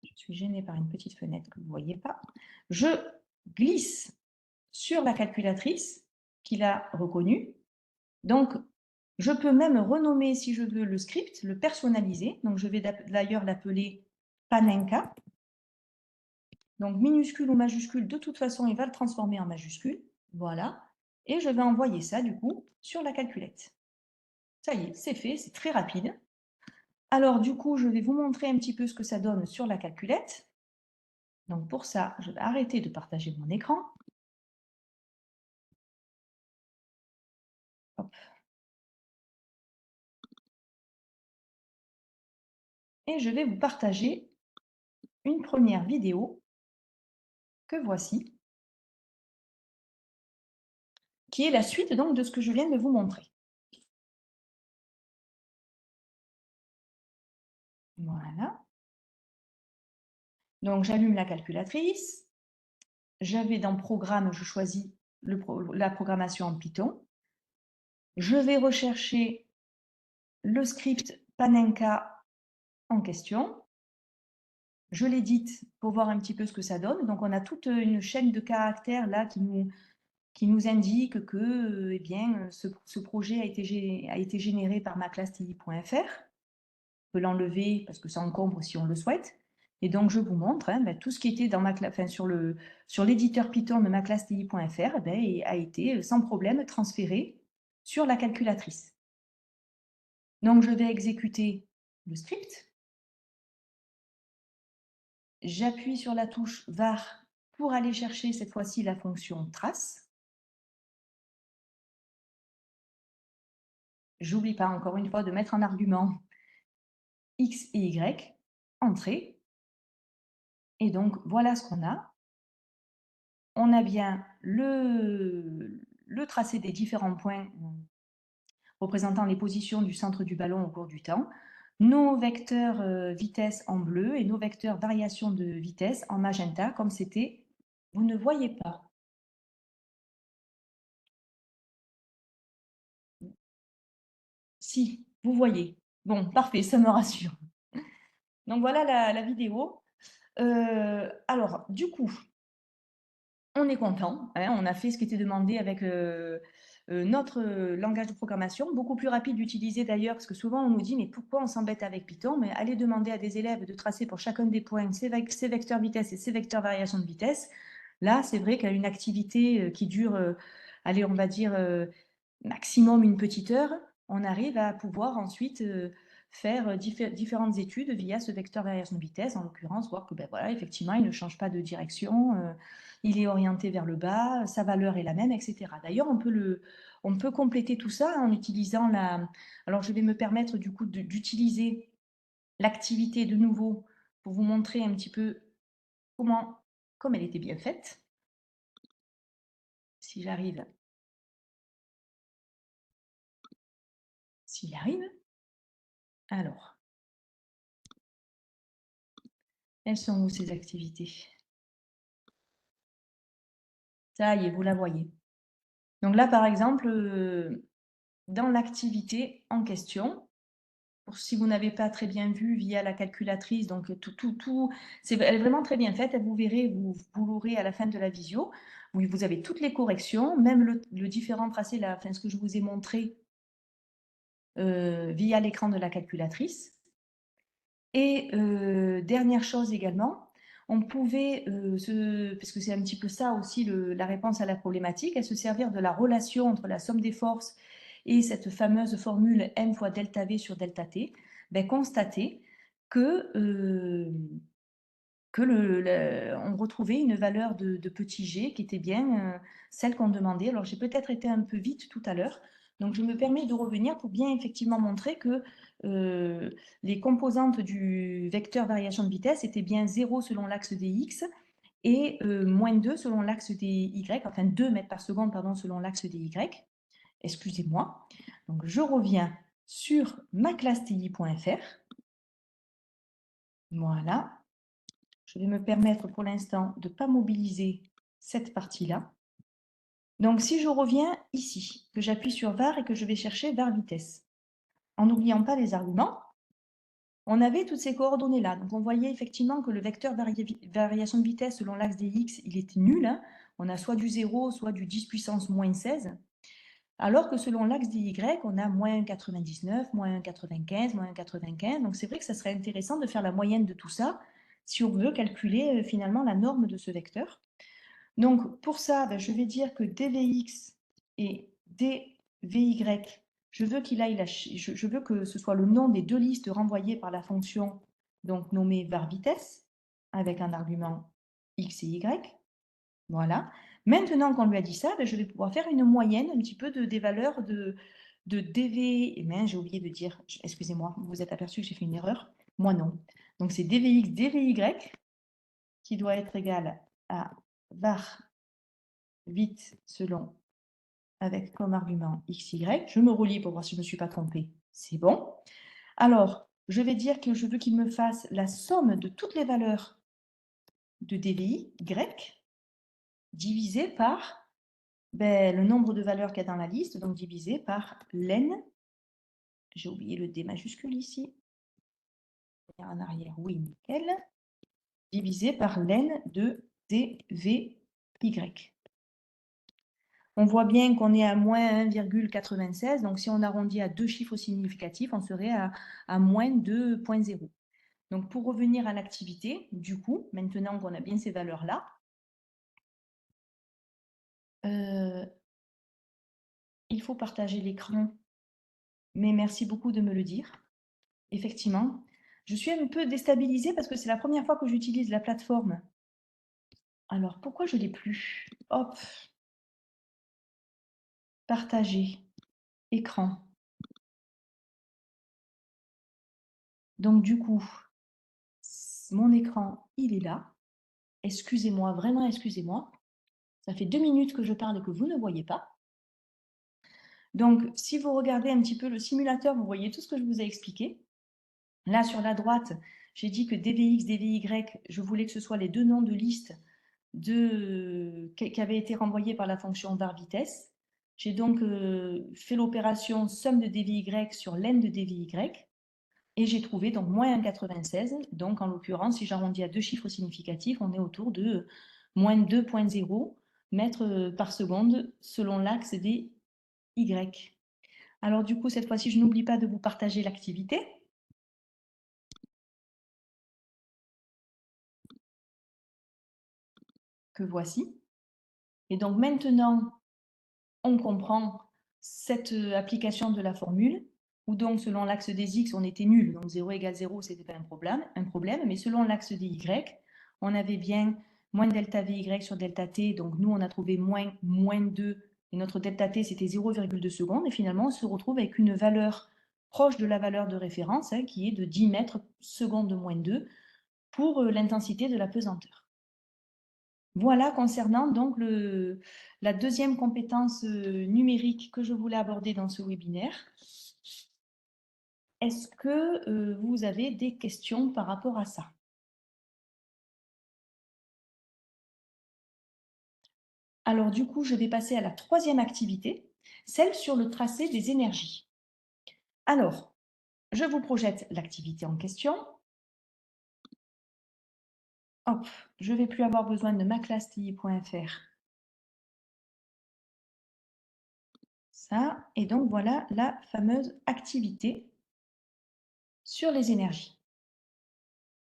Speaker 1: Je suis gênée par une petite fenêtre que vous ne voyez pas. Je glisse sur la calculatrice qu'il a reconnue. Donc, je peux même renommer, si je veux, le script, le personnaliser. Donc, je vais d'ailleurs l'appeler Panenka. Donc, minuscule ou majuscule, de toute façon, il va le transformer en majuscule. Voilà. Et je vais envoyer ça, du coup, sur la calculette. Ça y est, c'est fait, c'est très rapide. Alors, du coup, je vais vous montrer un petit peu ce que ça donne sur la calculette. Donc, pour ça, je vais arrêter de partager mon écran. Hop. Et je vais vous partager une première vidéo que voici, qui est la suite donc de ce que je viens de vous montrer. Voilà. Donc, j'allume la calculatrice. J'avais dans Programme, je choisis la programmation en Python. Je vais rechercher le script Panenka en question. Je l'édite pour voir un petit peu ce que ça donne. Donc, on a toute une chaîne de caractères là qui nous indique que eh bien, ce projet a été généré par maclassti.fr. On peut l'enlever parce que ça encombre si on le souhaite. Et donc, je vous montre tout ce qui était dans sur l'éditeur Python de maclassti.fr a été sans problème transféré sur la calculatrice. Donc, je vais exécuter le script. J'appuie sur la touche var pour aller chercher cette fois-ci la fonction trace. j'oublie pas encore une fois de mettre en argument X et Y, entrée. Et donc, voilà ce qu'on a. On a bien le tracé des différents points représentant les positions du centre du ballon au cours du temps, nos vecteurs vitesse en bleu et nos vecteurs variation de vitesse en magenta, comme c'était, vous ne voyez pas. Si, vous voyez. Bon, parfait, ça me rassure. Donc voilà la vidéo. Alors, du coup, on est content, hein, on a fait ce qui était demandé avec notre langage de programmation, beaucoup plus rapide d'utiliser d'ailleurs, parce que souvent on nous dit mais pourquoi on s'embête avec Python? Mais allez demander à des élèves de tracer pour chacun des points ces vecteurs vitesse et ces vecteurs variation de vitesse. Là, c'est vrai qu'à une activité qui dure, allez, on va dire maximum une petite heure, on arrive à pouvoir ensuite faire différentes études via ce vecteur variation de vitesse, en l'occurrence, voir que ben voilà, effectivement, il ne change pas de direction, il est orienté vers le bas, sa valeur est la même, etc. D'ailleurs, on peut compléter tout ça en utilisant la... Alors, je vais me permettre du coup d'utiliser l'activité de nouveau pour vous montrer un petit peu comme elle était bien faite. Si j'arrive, s'il y arrive. Alors, elles sont où ces activités? Ça y est, vous la voyez. Donc là, par exemple, dans l'activité en question, pour si vous n'avez pas très bien vu via la calculatrice, donc elle est vraiment très bien faite. Vous verrez, vous l'aurez à la fin de la visio. Vous avez toutes les corrections, même le différent tracé, là, enfin, ce que je vous ai montré via l'écran de la calculatrice. Et dernière chose également, on pouvait, parce que c'est un petit peu ça aussi la réponse à la problématique, à se servir de la relation entre la somme des forces et cette fameuse formule m fois delta v sur delta t, ben, constater que, on retrouvait une valeur de petit g qui était bien celle qu'on demandait. Alors j'ai peut-être été un peu vite tout à l'heure, donc je me permets de revenir pour bien effectivement montrer que les composantes du vecteur variation de vitesse étaient bien 0 selon l'axe des x et moins 2 selon l'axe des y, enfin 2 mètres par seconde pardon, selon l'axe des y. Excusez-moi. Donc je reviens sur ma classe ti.fr. Voilà. Je vais me permettre pour l'instant de ne pas mobiliser cette partie-là. Donc si je reviens ici, que j'appuie sur var et que je vais chercher var vitesse, en n'oubliant pas les arguments, on avait toutes ces coordonnées-là. Donc on voyait effectivement que le vecteur variation de vitesse selon l'axe des x, il était nul. Hein. On a soit du 0, soit du 10 puissance moins 16. Alors que selon l'axe des y, on a moins 99, moins 95, moins 95. Donc c'est vrai que ça serait intéressant de faire la moyenne de tout ça si on veut calculer finalement la norme de ce vecteur. Donc pour ça, ben, je vais dire que dvx et dvy, je veux je veux que ce soit le nom des deux listes renvoyées par la fonction donc nommée var vitesse avec un argument x et y. Voilà. Maintenant qu'on lui a dit ça, ben, je vais pouvoir faire une moyenne un petit peu des valeurs de dv. Et j'ai oublié de dire, excusez-moi, vous vous êtes aperçu que j'ai fait une erreur. Moi non. Donc c'est dvx, dvy qui doit être égal à var vite selon avec comme argument xy. Je me relis pour voir si je ne me suis pas trompée. C'est bon. Alors, je vais dire que je veux qu'il me fasse la somme de toutes les valeurs de dvi, y, divisé par ben, le nombre de valeurs qu'il y a dans la liste, donc divisé par len. J'ai oublié le D majuscule ici. En arrière, oui, nickel. Divisé par len de dvy. On voit bien qu'on est à moins 1,96, donc si on arrondit à deux chiffres significatifs, on serait à moins 2,0. Donc pour revenir à l'activité, du coup, maintenant qu'on a bien ces valeurs-là, il faut partager l'écran, mais merci beaucoup de me le dire. Effectivement, je suis un peu déstabilisée parce que c'est la première fois que j'utilise la plateforme. Alors pourquoi je ne l'ai plus? Hop, partager, écran. Donc du coup, mon écran, il est là. Excusez-moi, vraiment excusez-moi. Ça fait 2 minutes que je parle et que vous ne voyez pas. Donc, si vous regardez un petit peu le simulateur, vous voyez tout ce que je vous ai expliqué. Là, sur la droite, j'ai dit que DVX, DVY, je voulais que ce soit les deux noms de liste qui avaient été renvoyés par la fonction var vitesse. J'ai donc fait l'opération somme de DVY sur len de DVY. Et j'ai trouvé donc moins 1,96. Donc, en l'occurrence, si j'arrondis à deux chiffres significatifs, on est autour de moins 2,0 mètres par seconde selon l'axe des Y. Alors du coup, cette fois-ci, je n'oublie pas de vous partager l'activité que voici. Et donc maintenant, on comprend cette application de la formule, où donc selon l'axe des X, on était nul, donc 0 égale 0, ce n'était pas un problème, mais selon l'axe des Y, on avait bien moins delta VY sur delta T, donc nous, on a trouvé moins 2, et notre delta T, c'était 0,2 secondes, et finalement, on se retrouve avec une valeur proche de la valeur de référence, hein, qui est de 10 mètres secondes de moins 2, pour l'intensité de la pesanteur. Voilà concernant donc la deuxième compétence numérique que je voulais aborder dans ce webinaire. Est-ce que vous avez des questions par rapport à ça? Alors du coup, je vais passer à la troisième activité, celle sur le tracé des énergies. Alors, je vous projette l'activité en question. Hop, je ne vais plus avoir besoin de ma classe TI.fr. Ça, et donc voilà la fameuse activité sur les énergies.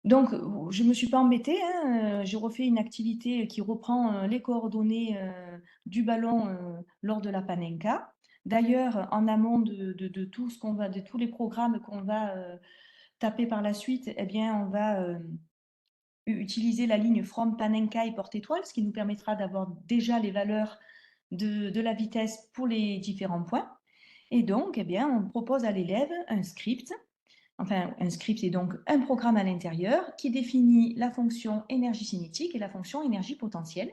Speaker 1: Donc, je ne me suis pas embêtée, hein, j'ai refait une activité qui reprend les coordonnées du ballon lors de la Panenka. D'ailleurs, en amont de tout ce de tous les programmes qu'on va taper par la suite, eh bien, on va utiliser la ligne from Panenka et porte-étoile, ce qui nous permettra d'avoir déjà les valeurs de la vitesse pour les différents points. Et donc, eh bien, on propose à l'élève un script. Enfin, un script est donc un programme à l'intérieur qui définit la fonction énergie cinétique et la fonction énergie potentielle.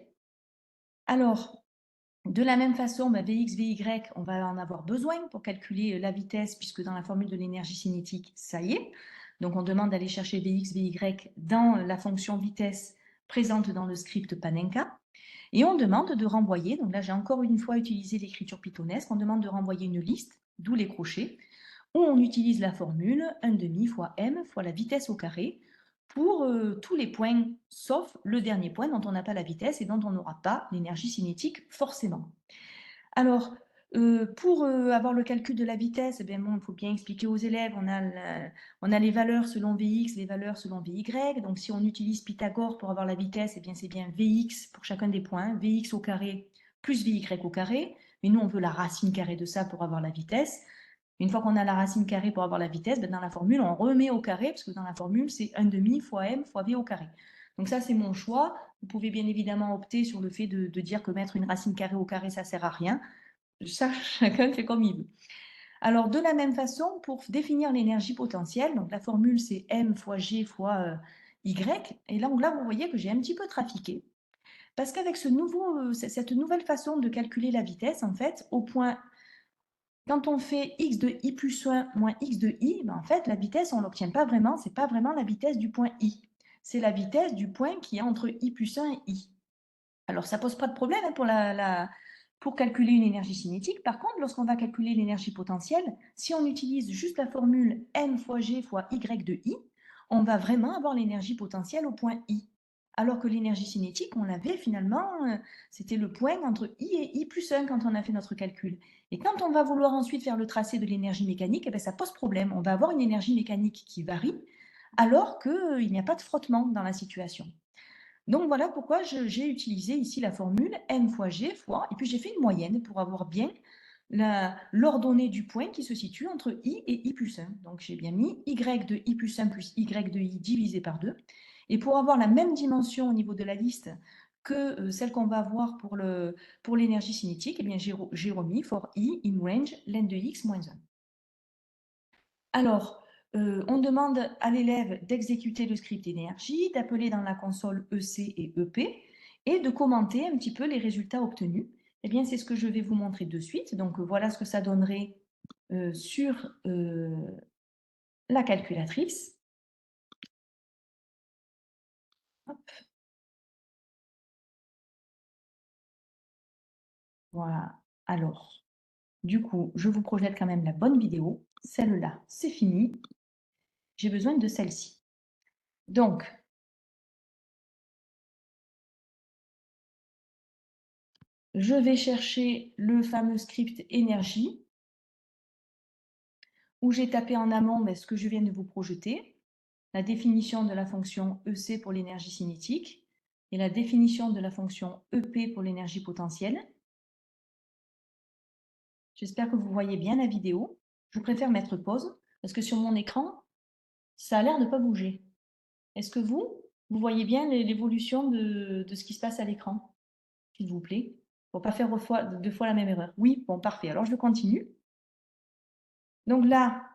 Speaker 1: Alors, de la même façon, Vx, Vy, on va en avoir besoin pour calculer la vitesse, puisque dans la formule de l'énergie cinétique, ça y est. Donc, on demande d'aller chercher Vx, Vy dans la fonction vitesse présente dans le script Panenka. Et on demande de renvoyer, donc là j'ai encore une fois utilisé l'écriture pythonesque, on demande de renvoyer une liste, d'où les crochets, où on utilise la formule 1/2 fois m fois la vitesse au carré pour tous les points, sauf le dernier point dont on n'a pas la vitesse et dont on n'aura pas l'énergie cinétique forcément. Alors, pour avoir le calcul de la vitesse, eh bien, bon, il faut bien expliquer aux élèves, on a les valeurs selon Vx, les valeurs selon Vy. Donc, si on utilise Pythagore pour avoir la vitesse, eh bien, c'est bien Vx pour chacun des points, Vx au carré plus Vy au carré. Mais nous, on veut la racine carrée de ça pour avoir la vitesse. Une fois qu'on a la racine carrée pour avoir la vitesse, ben dans la formule, on remet au carré, parce que dans la formule, c'est 1/2 fois m fois v au carré. Donc ça, c'est mon choix. Vous pouvez bien évidemment opter sur le fait de dire que mettre une racine carrée au carré, ça ne sert à rien. Ça, chacun fait comme il veut. Alors, de la même façon, pour définir l'énergie potentielle, donc la formule, c'est m fois g fois y. Et là, vous voyez que j'ai un petit peu trafiqué. Parce qu'avec cette nouvelle façon de calculer la vitesse, en fait, au point quand on fait x de i plus 1 moins x de i, ben en fait, la vitesse, on ne l'obtient pas vraiment. Ce n'est pas vraiment la vitesse du point i. C'est la vitesse du point qui est entre i plus 1 et i. Alors, ça ne pose pas de problème hein, pour calculer une énergie cinétique. Par contre, lorsqu'on va calculer l'énergie potentielle, si on utilise juste la formule m fois g fois y de i, on va vraiment avoir l'énergie potentielle au point i. Alors que l'énergie cinétique, on l'avait finalement, c'était le point entre i et i plus 1 quand on a fait notre calcul. Et quand on va vouloir ensuite faire le tracé de l'énergie mécanique, eh bien, ça pose problème. On va avoir une énergie mécanique qui varie alors qu'il n'y a pas de frottement dans la situation. Donc voilà pourquoi j'ai utilisé ici la formule m fois g fois, et puis j'ai fait une moyenne pour avoir bien l'ordonnée du point qui se situe entre i et i plus 1. Donc j'ai bien mis y de i plus 1 plus y de i divisé par 2. Et pour avoir la même dimension au niveau de la liste que celle qu'on va avoir pour l'énergie cinétique, eh bien j'ai remis for i in range len de x moins 1. Alors, on demande à l'élève d'exécuter le script énergie, d'appeler dans la console EC et EP et de commenter un petit peu les résultats obtenus. Eh bien, c'est ce que je vais vous montrer de suite. Donc, voilà ce que ça donnerait sur la calculatrice. Hop. Voilà. Alors, du coup, je vous projette quand même la bonne vidéo. Celle-là, c'est fini. J'ai besoin de celle-ci. Donc, je vais chercher le fameux script énergie où j'ai tapé en amont ce que je viens de vous projeter, la définition de la fonction EC pour l'énergie cinétique et la définition de la fonction EP pour l'énergie potentielle. J'espère que vous voyez bien la vidéo. Je préfère mettre pause parce que sur mon écran, ça a l'air de ne pas bouger. Est-ce que vous voyez bien l'évolution de ce qui se passe à l'écran, s'il vous plaît, pour ne pas faire deux fois la même erreur? Oui, bon, parfait. Alors, je continue. Donc là,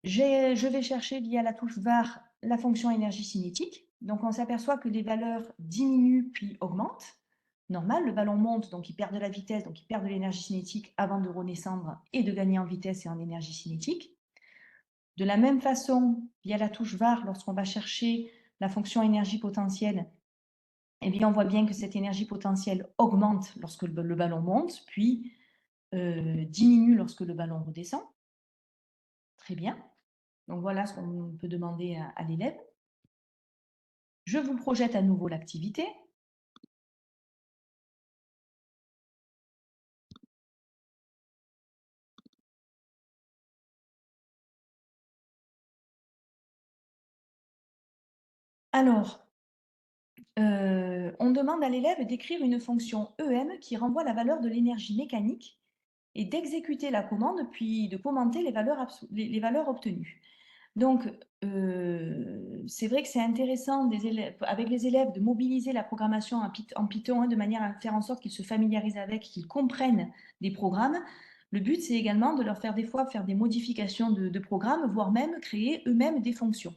Speaker 1: je vais chercher via la touche var la fonction énergie cinétique. Donc, on s'aperçoit que les valeurs diminuent puis augmentent. Normal, le ballon monte, donc il perd de la vitesse, donc il perd de l'énergie cinétique avant de redescendre et de gagner en vitesse et en énergie cinétique. De la même façon, via la touche var, lorsqu'on va chercher la fonction énergie potentielle, eh bien, on voit bien que cette énergie potentielle augmente lorsque le ballon monte, puis diminue lorsque le ballon redescend. Très bien. Donc, voilà ce qu'on peut demander à l'élève. Je vous projette à nouveau l'activité. Alors, on demande à l'élève d'écrire une fonction EM qui renvoie la valeur de l'énergie mécanique et d'exécuter la commande, puis de commenter les valeurs obtenues. Donc, c'est vrai que c'est intéressant avec les élèves de mobiliser la programmation en Python de manière à faire en sorte qu'ils se familiarisent avec, qu'ils comprennent des programmes. Le but, c'est également de leur faire des fois faire des modifications de programmes, voire même créer eux-mêmes des fonctions.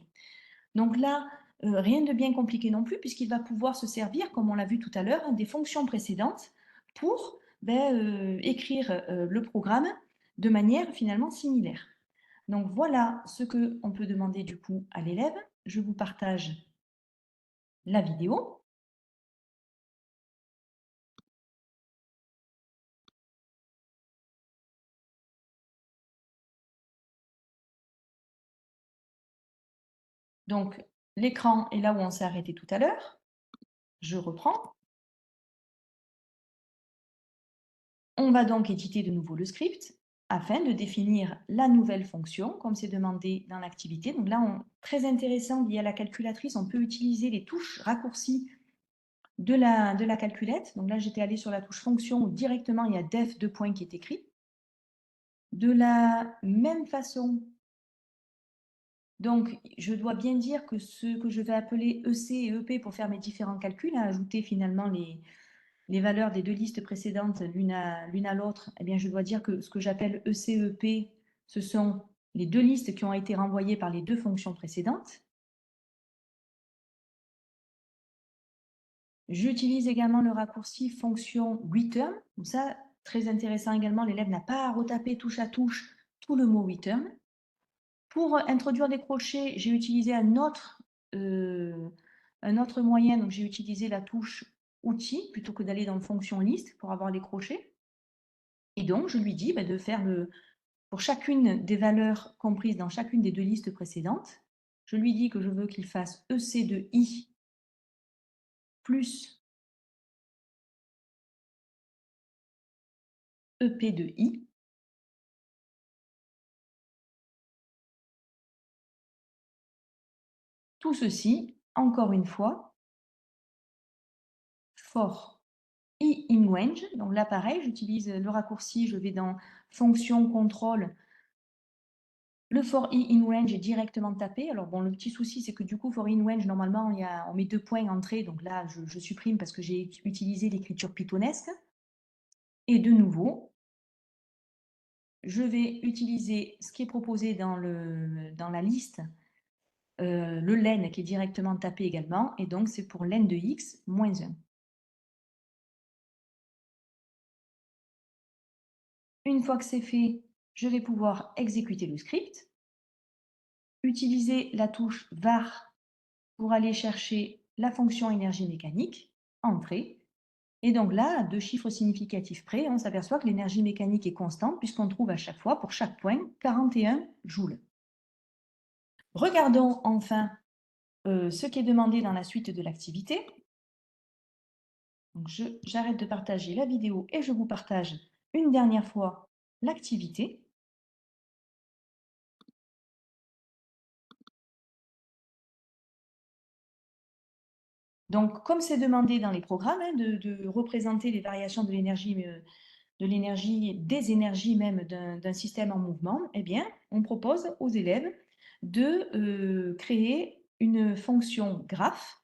Speaker 1: Donc là, rien de bien compliqué non plus, puisqu'il va pouvoir se servir, comme on l'a vu tout à l'heure, des fonctions précédentes pour écrire le programme de manière finalement similaire. Donc voilà ce qu'on peut demander du coup à l'élève. Je vous partage la vidéo. Donc l'écran est là où on s'est arrêté tout à l'heure. Je reprends. On va donc éditer de nouveau le script afin de définir la nouvelle fonction comme c'est demandé dans l'activité. Donc là, très intéressant, via la calculatrice, on peut utiliser les touches raccourcies de la calculette. Donc là, j'étais allée sur la touche fonction où directement il y a def deux points qui est écrit. De la même façon, donc je dois bien dire que ce que je vais appeler EC et EP pour faire mes différents calculs, à ajouter finalement les valeurs des deux listes précédentes l'une à l'autre, eh bien, je dois dire que ce que j'appelle EC-EP, ce sont les deux listes qui ont été renvoyées par les deux fonctions précédentes. J'utilise également le raccourci fonction return. Donc ça, très intéressant également, l'élève n'a pas à retaper touche à touche tout le mot return. Pour introduire des crochets, j'ai utilisé un autre moyen, donc j'ai utilisé la touche outils plutôt que d'aller dans fonction liste pour avoir les crochets. Et donc, je lui dis de faire pour chacune des valeurs comprises dans chacune des deux listes précédentes, je lui dis que je veux qu'il fasse EC de I plus EP de I. Tout ceci, encore une fois, for I in range. Donc là, pareil, j'utilise le raccourci, je vais dans fonction contrôle. Le for I in range est directement tapé. Alors bon, le petit souci, c'est que du coup, for I in range, normalement, on met deux points entrée. Donc là, je supprime parce que j'ai utilisé l'écriture pythonesque. Et de nouveau, je vais utiliser ce qui est proposé dans la liste, le len qui est directement tapé également, et donc c'est pour len de x moins 1. Une fois que c'est fait, je vais pouvoir exécuter le script, utiliser la touche var pour aller chercher la fonction énergie mécanique, entrée, et donc là, à deux chiffres significatifs près, on s'aperçoit que l'énergie mécanique est constante puisqu'on trouve à chaque fois, pour chaque point, 41 joules. Regardons enfin ce qui est demandé dans la suite de l'activité. J'arrête de partager la vidéo et je vous partage une dernière fois l'activité. Donc, comme c'est demandé dans les programmes, hein, de représenter les variations de l'énergie, des énergies même d'un système en mouvement, eh bien, on propose aux élèves de créer une fonction graphe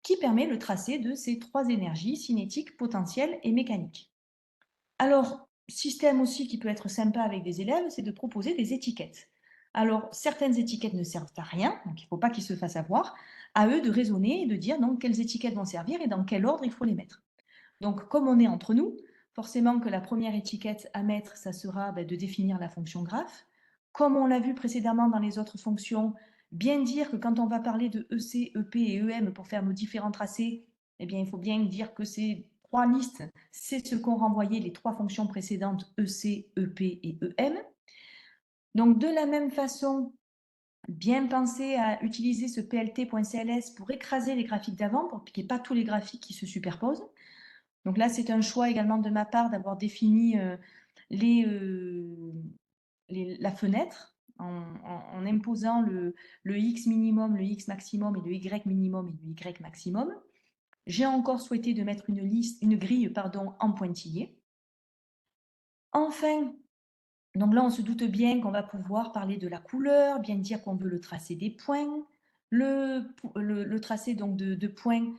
Speaker 1: qui permet le tracé de ces trois énergies, cinétique, potentielle et mécanique. Alors, système aussi qui peut être sympa avec des élèves, c'est de proposer des étiquettes. Alors, certaines étiquettes ne servent à rien, donc il ne faut pas qu'ils se fassent avoir. À eux de raisonner et de dire donc quelles étiquettes vont servir et dans quel ordre il faut les mettre. Donc, comme on est entre nous, forcément que la première étiquette à mettre, ça sera de définir la fonction graphe. Comme on l'a vu précédemment dans les autres fonctions, bien dire que quand on va parler de EC, EP et EM pour faire nos différents tracés, eh bien, il faut bien dire que ces trois listes, c'est ce qu'ont renvoyé les trois fonctions précédentes EC, EP et EM. Donc, de la même façon, bien penser à utiliser ce plt.cls pour écraser les graphiques d'avant, pour qu'il n'y ait pas tous les graphiques qui se superposent. Donc là, c'est un choix également de ma part d'avoir défini la fenêtre en imposant le X minimum, le X maximum et le Y minimum et le Y maximum. J'ai encore souhaité de mettre une grille en pointillé. Enfin, donc là, on se doute bien qu'on va pouvoir parler de la couleur, bien dire qu'on veut le tracé des points, le tracé donc de points.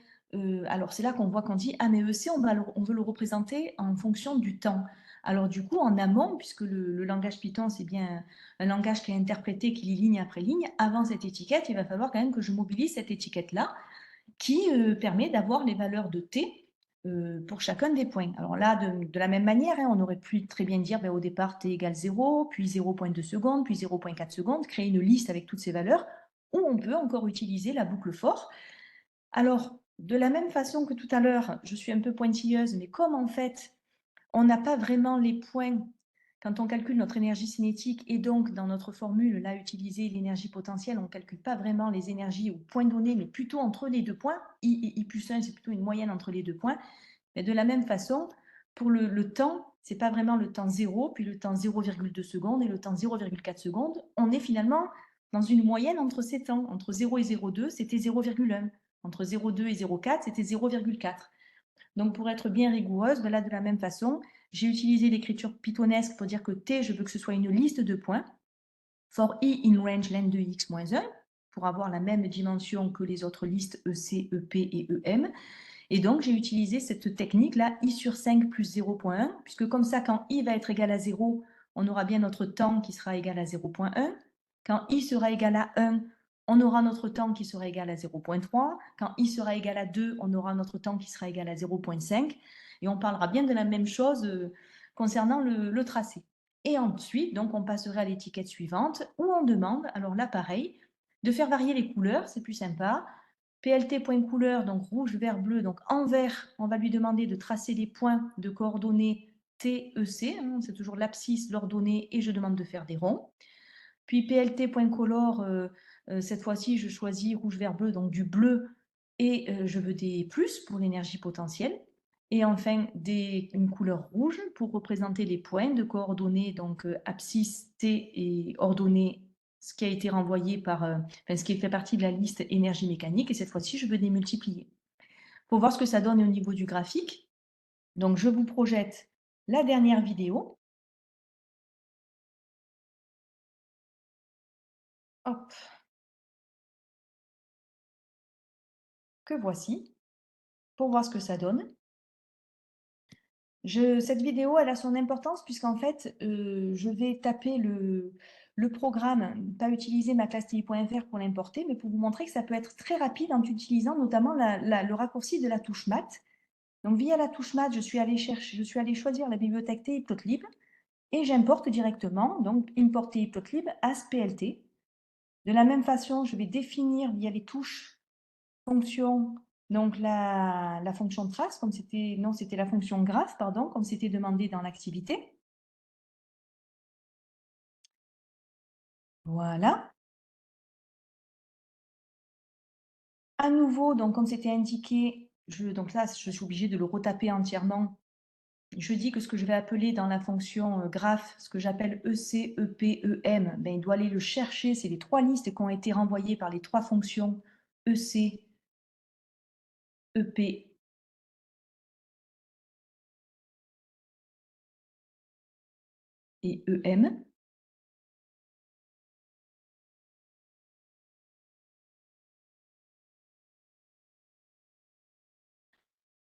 Speaker 1: Alors c'est là qu'on voit qu'on dit ah mais EC on veut le représenter en fonction du temps. Alors du coup en amont, puisque le langage Python c'est bien un langage qui est interprété, qui lit ligne après ligne, avant cette étiquette, il va falloir quand même que je mobilise cette étiquette là qui permet d'avoir les valeurs de t pour chacun des points. Alors là, de la même manière, hein, on aurait pu très bien dire au départ t égale 0, puis 0,2 secondes, puis 0,4 secondes, créer une liste avec toutes ces valeurs, ou on peut encore utiliser la boucle for. Alors, de la même façon que tout à l'heure, je suis un peu pointilleuse, mais comme en fait, on n'a pas vraiment les points quand on calcule notre énergie cinétique et donc dans notre formule, là, utiliser l'énergie potentielle, on ne calcule pas vraiment les énergies au point donné, mais plutôt entre les deux points. I et I plus 1, c'est plutôt une moyenne entre les deux points. Mais de la même façon, pour le temps, ce n'est pas vraiment le temps 0, puis le temps 0,2 secondes et le temps 0,4 secondes. On est finalement dans une moyenne entre ces temps. Entre 0 et 0,2, c'était 0,1. Entre 0,2 et 0,4, c'était 0,4. Donc, pour être bien rigoureuse, là, de la même façon, j'ai utilisé l'écriture pythonesque pour dire que t, je veux que ce soit une liste de points. For i in range len de x moins 1, pour avoir la même dimension que les autres listes EC, EP et EM. Et donc, j'ai utilisé cette technique-là, i sur 5 plus 0,1, puisque comme ça, quand i va être égal à 0, on aura bien notre temps qui sera égal à 0,1. Quand i sera égal à 1, on aura notre temps qui sera égal à 0,3. Quand i sera égal à 2, on aura notre temps qui sera égal à 0,5. Et on parlera bien de la même chose concernant le tracé. Et ensuite, donc, on passerait à l'étiquette suivante où on demande, alors là, pareil, de faire varier les couleurs, c'est plus sympa. PLT.couleur, donc rouge, vert, bleu. Donc en vert, on va lui demander de tracer les points de coordonnées TEC, hein, c'est toujours l'abscisse, l'ordonnée, et je demande de faire des ronds. Puis PLT.color, cette fois-ci, je choisis rouge, vert, bleu, donc du bleu, et je veux des plus pour l'énergie potentielle. Et enfin, une couleur rouge pour représenter les points de coordonnées, donc abscisse, T et ordonnée, ce qui a été renvoyé par, ce qui fait partie de la liste énergie mécanique. Et cette fois-ci, je veux démultiplier. Pour voir ce que ça donne au niveau du graphique, donc je vous projette la dernière vidéo. Hop, que voici, pour voir ce que ça donne. Cette vidéo, elle a son importance puisqu'en fait, je vais taper le programme, pas utiliser ma classe TI.fr pour l'importer, mais pour vous montrer que ça peut être très rapide en utilisant notamment le raccourci de la touche Mat. Donc via la touche Mat, je suis allée choisir la bibliothèque TI-Plotlib et j'importe directement, donc import TI-Plotlib as PLT. De la même façon, je vais définir via les touches fonction, donc la fonction trace, comme c'était, non, c'était la fonction graph, pardon, comme c'était demandé dans l'activité. Voilà. À nouveau, donc comme c'était indiqué, donc là, je suis obligée de le retaper entièrement. Je dis que ce que je vais appeler dans la fonction graph, ce que j'appelle EC, EP, EM, ben, il doit aller le chercher. C'est les trois listes qui ont été renvoyées par les trois fonctions EC, EP et EM.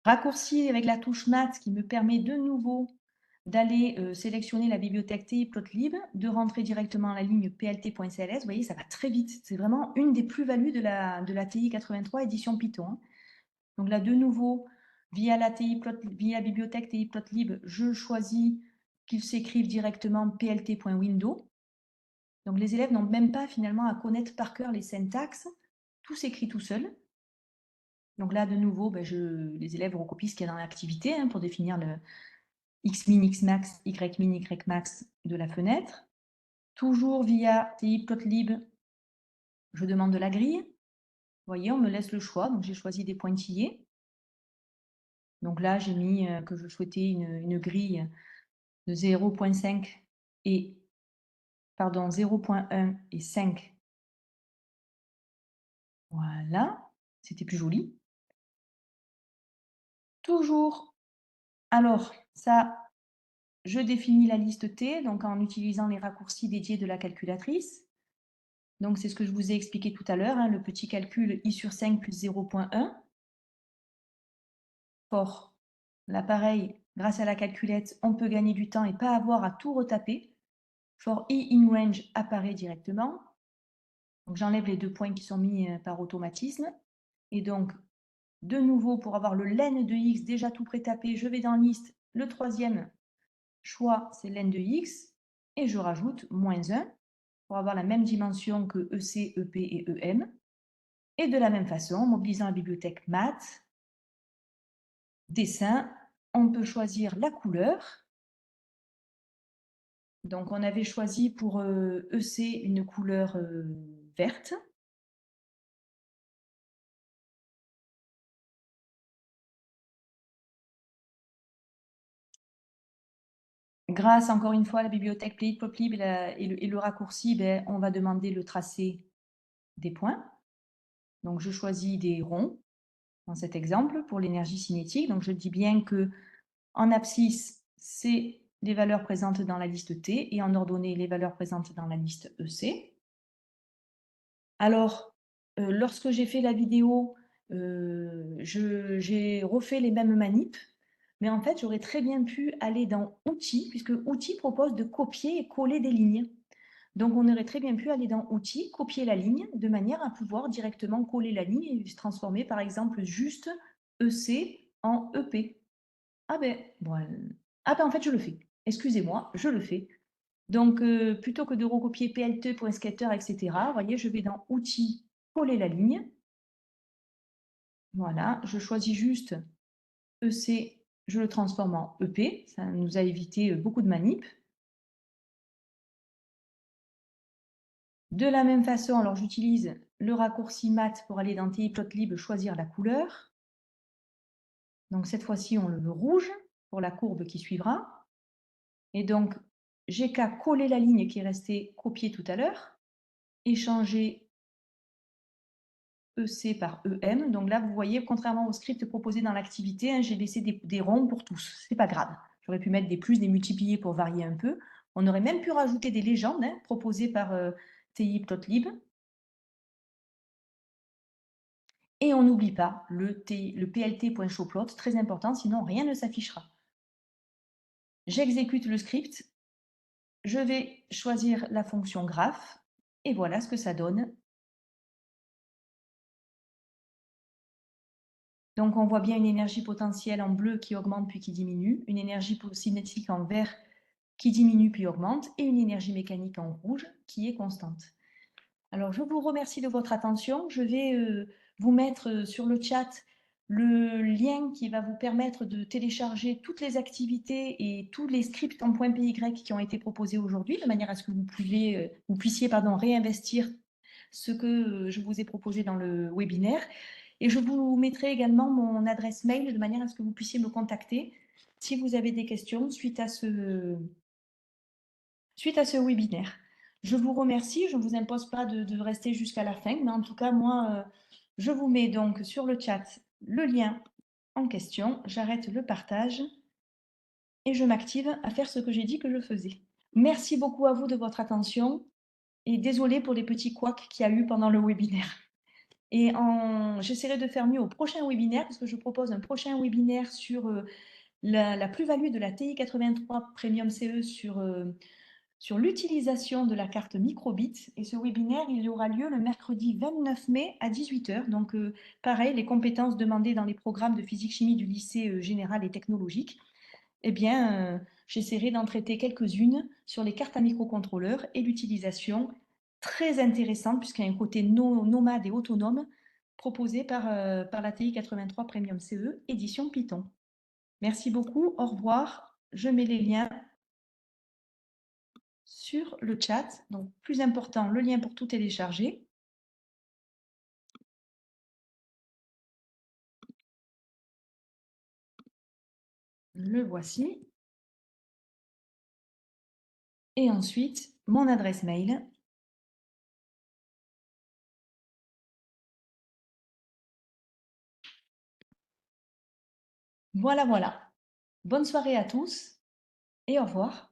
Speaker 1: Raccourci avec la touche Mat qui me permet de nouveau d'aller sélectionner la bibliothèque TI-Plotlib, de rentrer directement la ligne plt.cls. Vous voyez, ça va très vite. C'est vraiment une des plus-values de la TI 83 édition Python, hein. Donc là, de nouveau, via la bibliothèque TI-Plotlib, je choisis qu'il s'écrive directement plt.window. Donc les élèves n'ont même pas finalement à connaître par cœur les syntaxes. Tout s'écrit tout seul. Donc là, de nouveau, ben, les élèves recopient ce qu'il y a dans l'activité, hein, pour définir le xmin, xmax, ymin, ymax de la fenêtre. Toujours via TI-Plotlib, je demande de la grille. Vous voyez, on me laisse le choix, donc j'ai choisi des pointillés. Donc là, j'ai mis que je souhaitais une grille de 0.5 et, pardon, 0.1 et 5. Voilà, c'était plus joli. Toujours, alors ça, je définis la liste T, donc en utilisant les raccourcis dédiés de la calculatrice. Donc c'est ce que je vous ai expliqué tout à l'heure, hein, le petit calcul i sur 5 plus 0.1. For l'appareil, grâce à la calculette, on peut gagner du temps et pas avoir à tout retaper. For i in range apparaît directement. Donc j'enlève les 2 points qui sont mis par automatisme. Et donc, de nouveau, pour avoir le len de x déjà tout pré-tapé, je vais dans liste. Le troisième choix, c'est len de x. Et je rajoute -1 pour avoir la même dimension que EC, EP et EM. Et de la même façon, en mobilisant la bibliothèque maths, dessin, on peut choisir la couleur. Donc on avait choisi pour EC une couleur verte. Grâce encore une fois à la bibliothèque Plotlib et le raccourci, ben, on va demander le tracé des points. Donc je choisis des ronds dans cet exemple pour l'énergie cinétique. Donc je dis bien que en abscisse, c'est les valeurs présentes dans la liste T et en ordonnée, les valeurs présentes dans la liste EC. Alors, lorsque j'ai fait la vidéo, j'ai refait les mêmes manips, mais en fait, j'aurais très bien pu aller dans Outils, puisque Outils propose de copier et coller des lignes. Donc, on aurait très bien pu aller dans Outils, copier la ligne, de manière à pouvoir directement coller la ligne et se transformer, par exemple, juste EC en EP. Ah ben, bon, ah ben en fait, je le fais. Excusez-moi, je le fais. Donc, plutôt que de recopier plt.scatter, etc., vous voyez, je vais dans Outils, coller la ligne. Voilà, je choisis juste EC, je le transforme en EP. Ça nous a évité beaucoup de manip. De la même façon, alors j'utilise le raccourci mat pour aller dans TI-Plotlib, choisir la couleur. Donc cette fois-ci, on le veut rouge pour la courbe qui suivra. Et donc, j'ai qu'à coller la ligne qui est restée copiée tout à l'heure et changer EC par EM. Donc là, vous voyez, contrairement au script proposé dans l'activité, hein, j'ai laissé des ronds pour tous. C'est pas grave. J'aurais pu mettre des plus, des multipliés pour varier un peu. On aurait même pu rajouter des légendes, hein, proposées par TI-Plotlib. Et on n'oublie pas le plt.showplot, très important, sinon rien ne s'affichera. J'exécute le script, je vais choisir la fonction graph et voilà ce que ça donne. Donc on voit bien une énergie potentielle en bleu qui augmente puis qui diminue, une énergie cinétique en vert qui diminue puis augmente et une énergie mécanique en rouge qui est constante. Alors je vous remercie de votre attention. Je vais vous mettre sur le chat le lien qui va vous permettre de télécharger toutes les activités et tous les scripts en .py qui ont été proposés aujourd'hui, de manière à ce que vous puissiez réinvestir ce que je vous ai proposé dans le webinaire. Et je vous mettrai également mon adresse mail de manière à ce que vous puissiez me contacter si vous avez des questions suite à ce webinaire. Je vous remercie, je ne vous impose pas de rester jusqu'à la fin, mais en tout cas, moi, je vous mets donc sur le chat le lien en question, j'arrête le partage et je m'active à faire ce que j'ai dit que je faisais. Merci beaucoup à vous de votre attention et désolé pour les petits couacs qu'il y a eu pendant le webinaire. Et j'essaierai de faire mieux au prochain webinaire parce que je propose un prochain webinaire sur la plus-value de la TI 83 Premium CE sur l'utilisation de la carte microbit. Et ce webinaire, il aura lieu le mercredi 29 mai à 18 h. Donc, pareil, les compétences demandées dans les programmes de physique-chimie du lycée général et technologique, eh bien, j'essaierai d'en traiter quelques-unes sur les cartes à microcontrôleurs et l'utilisation très intéressante, puisqu'il y a un côté nomade et autonome proposé par la TI 83 Premium CE, édition Python. Merci beaucoup, au revoir. Je mets les liens sur le chat. Donc, plus important, le lien pour tout télécharger. Le voici. Et ensuite, mon adresse mail. Voilà, voilà. Bonne soirée à tous et au revoir.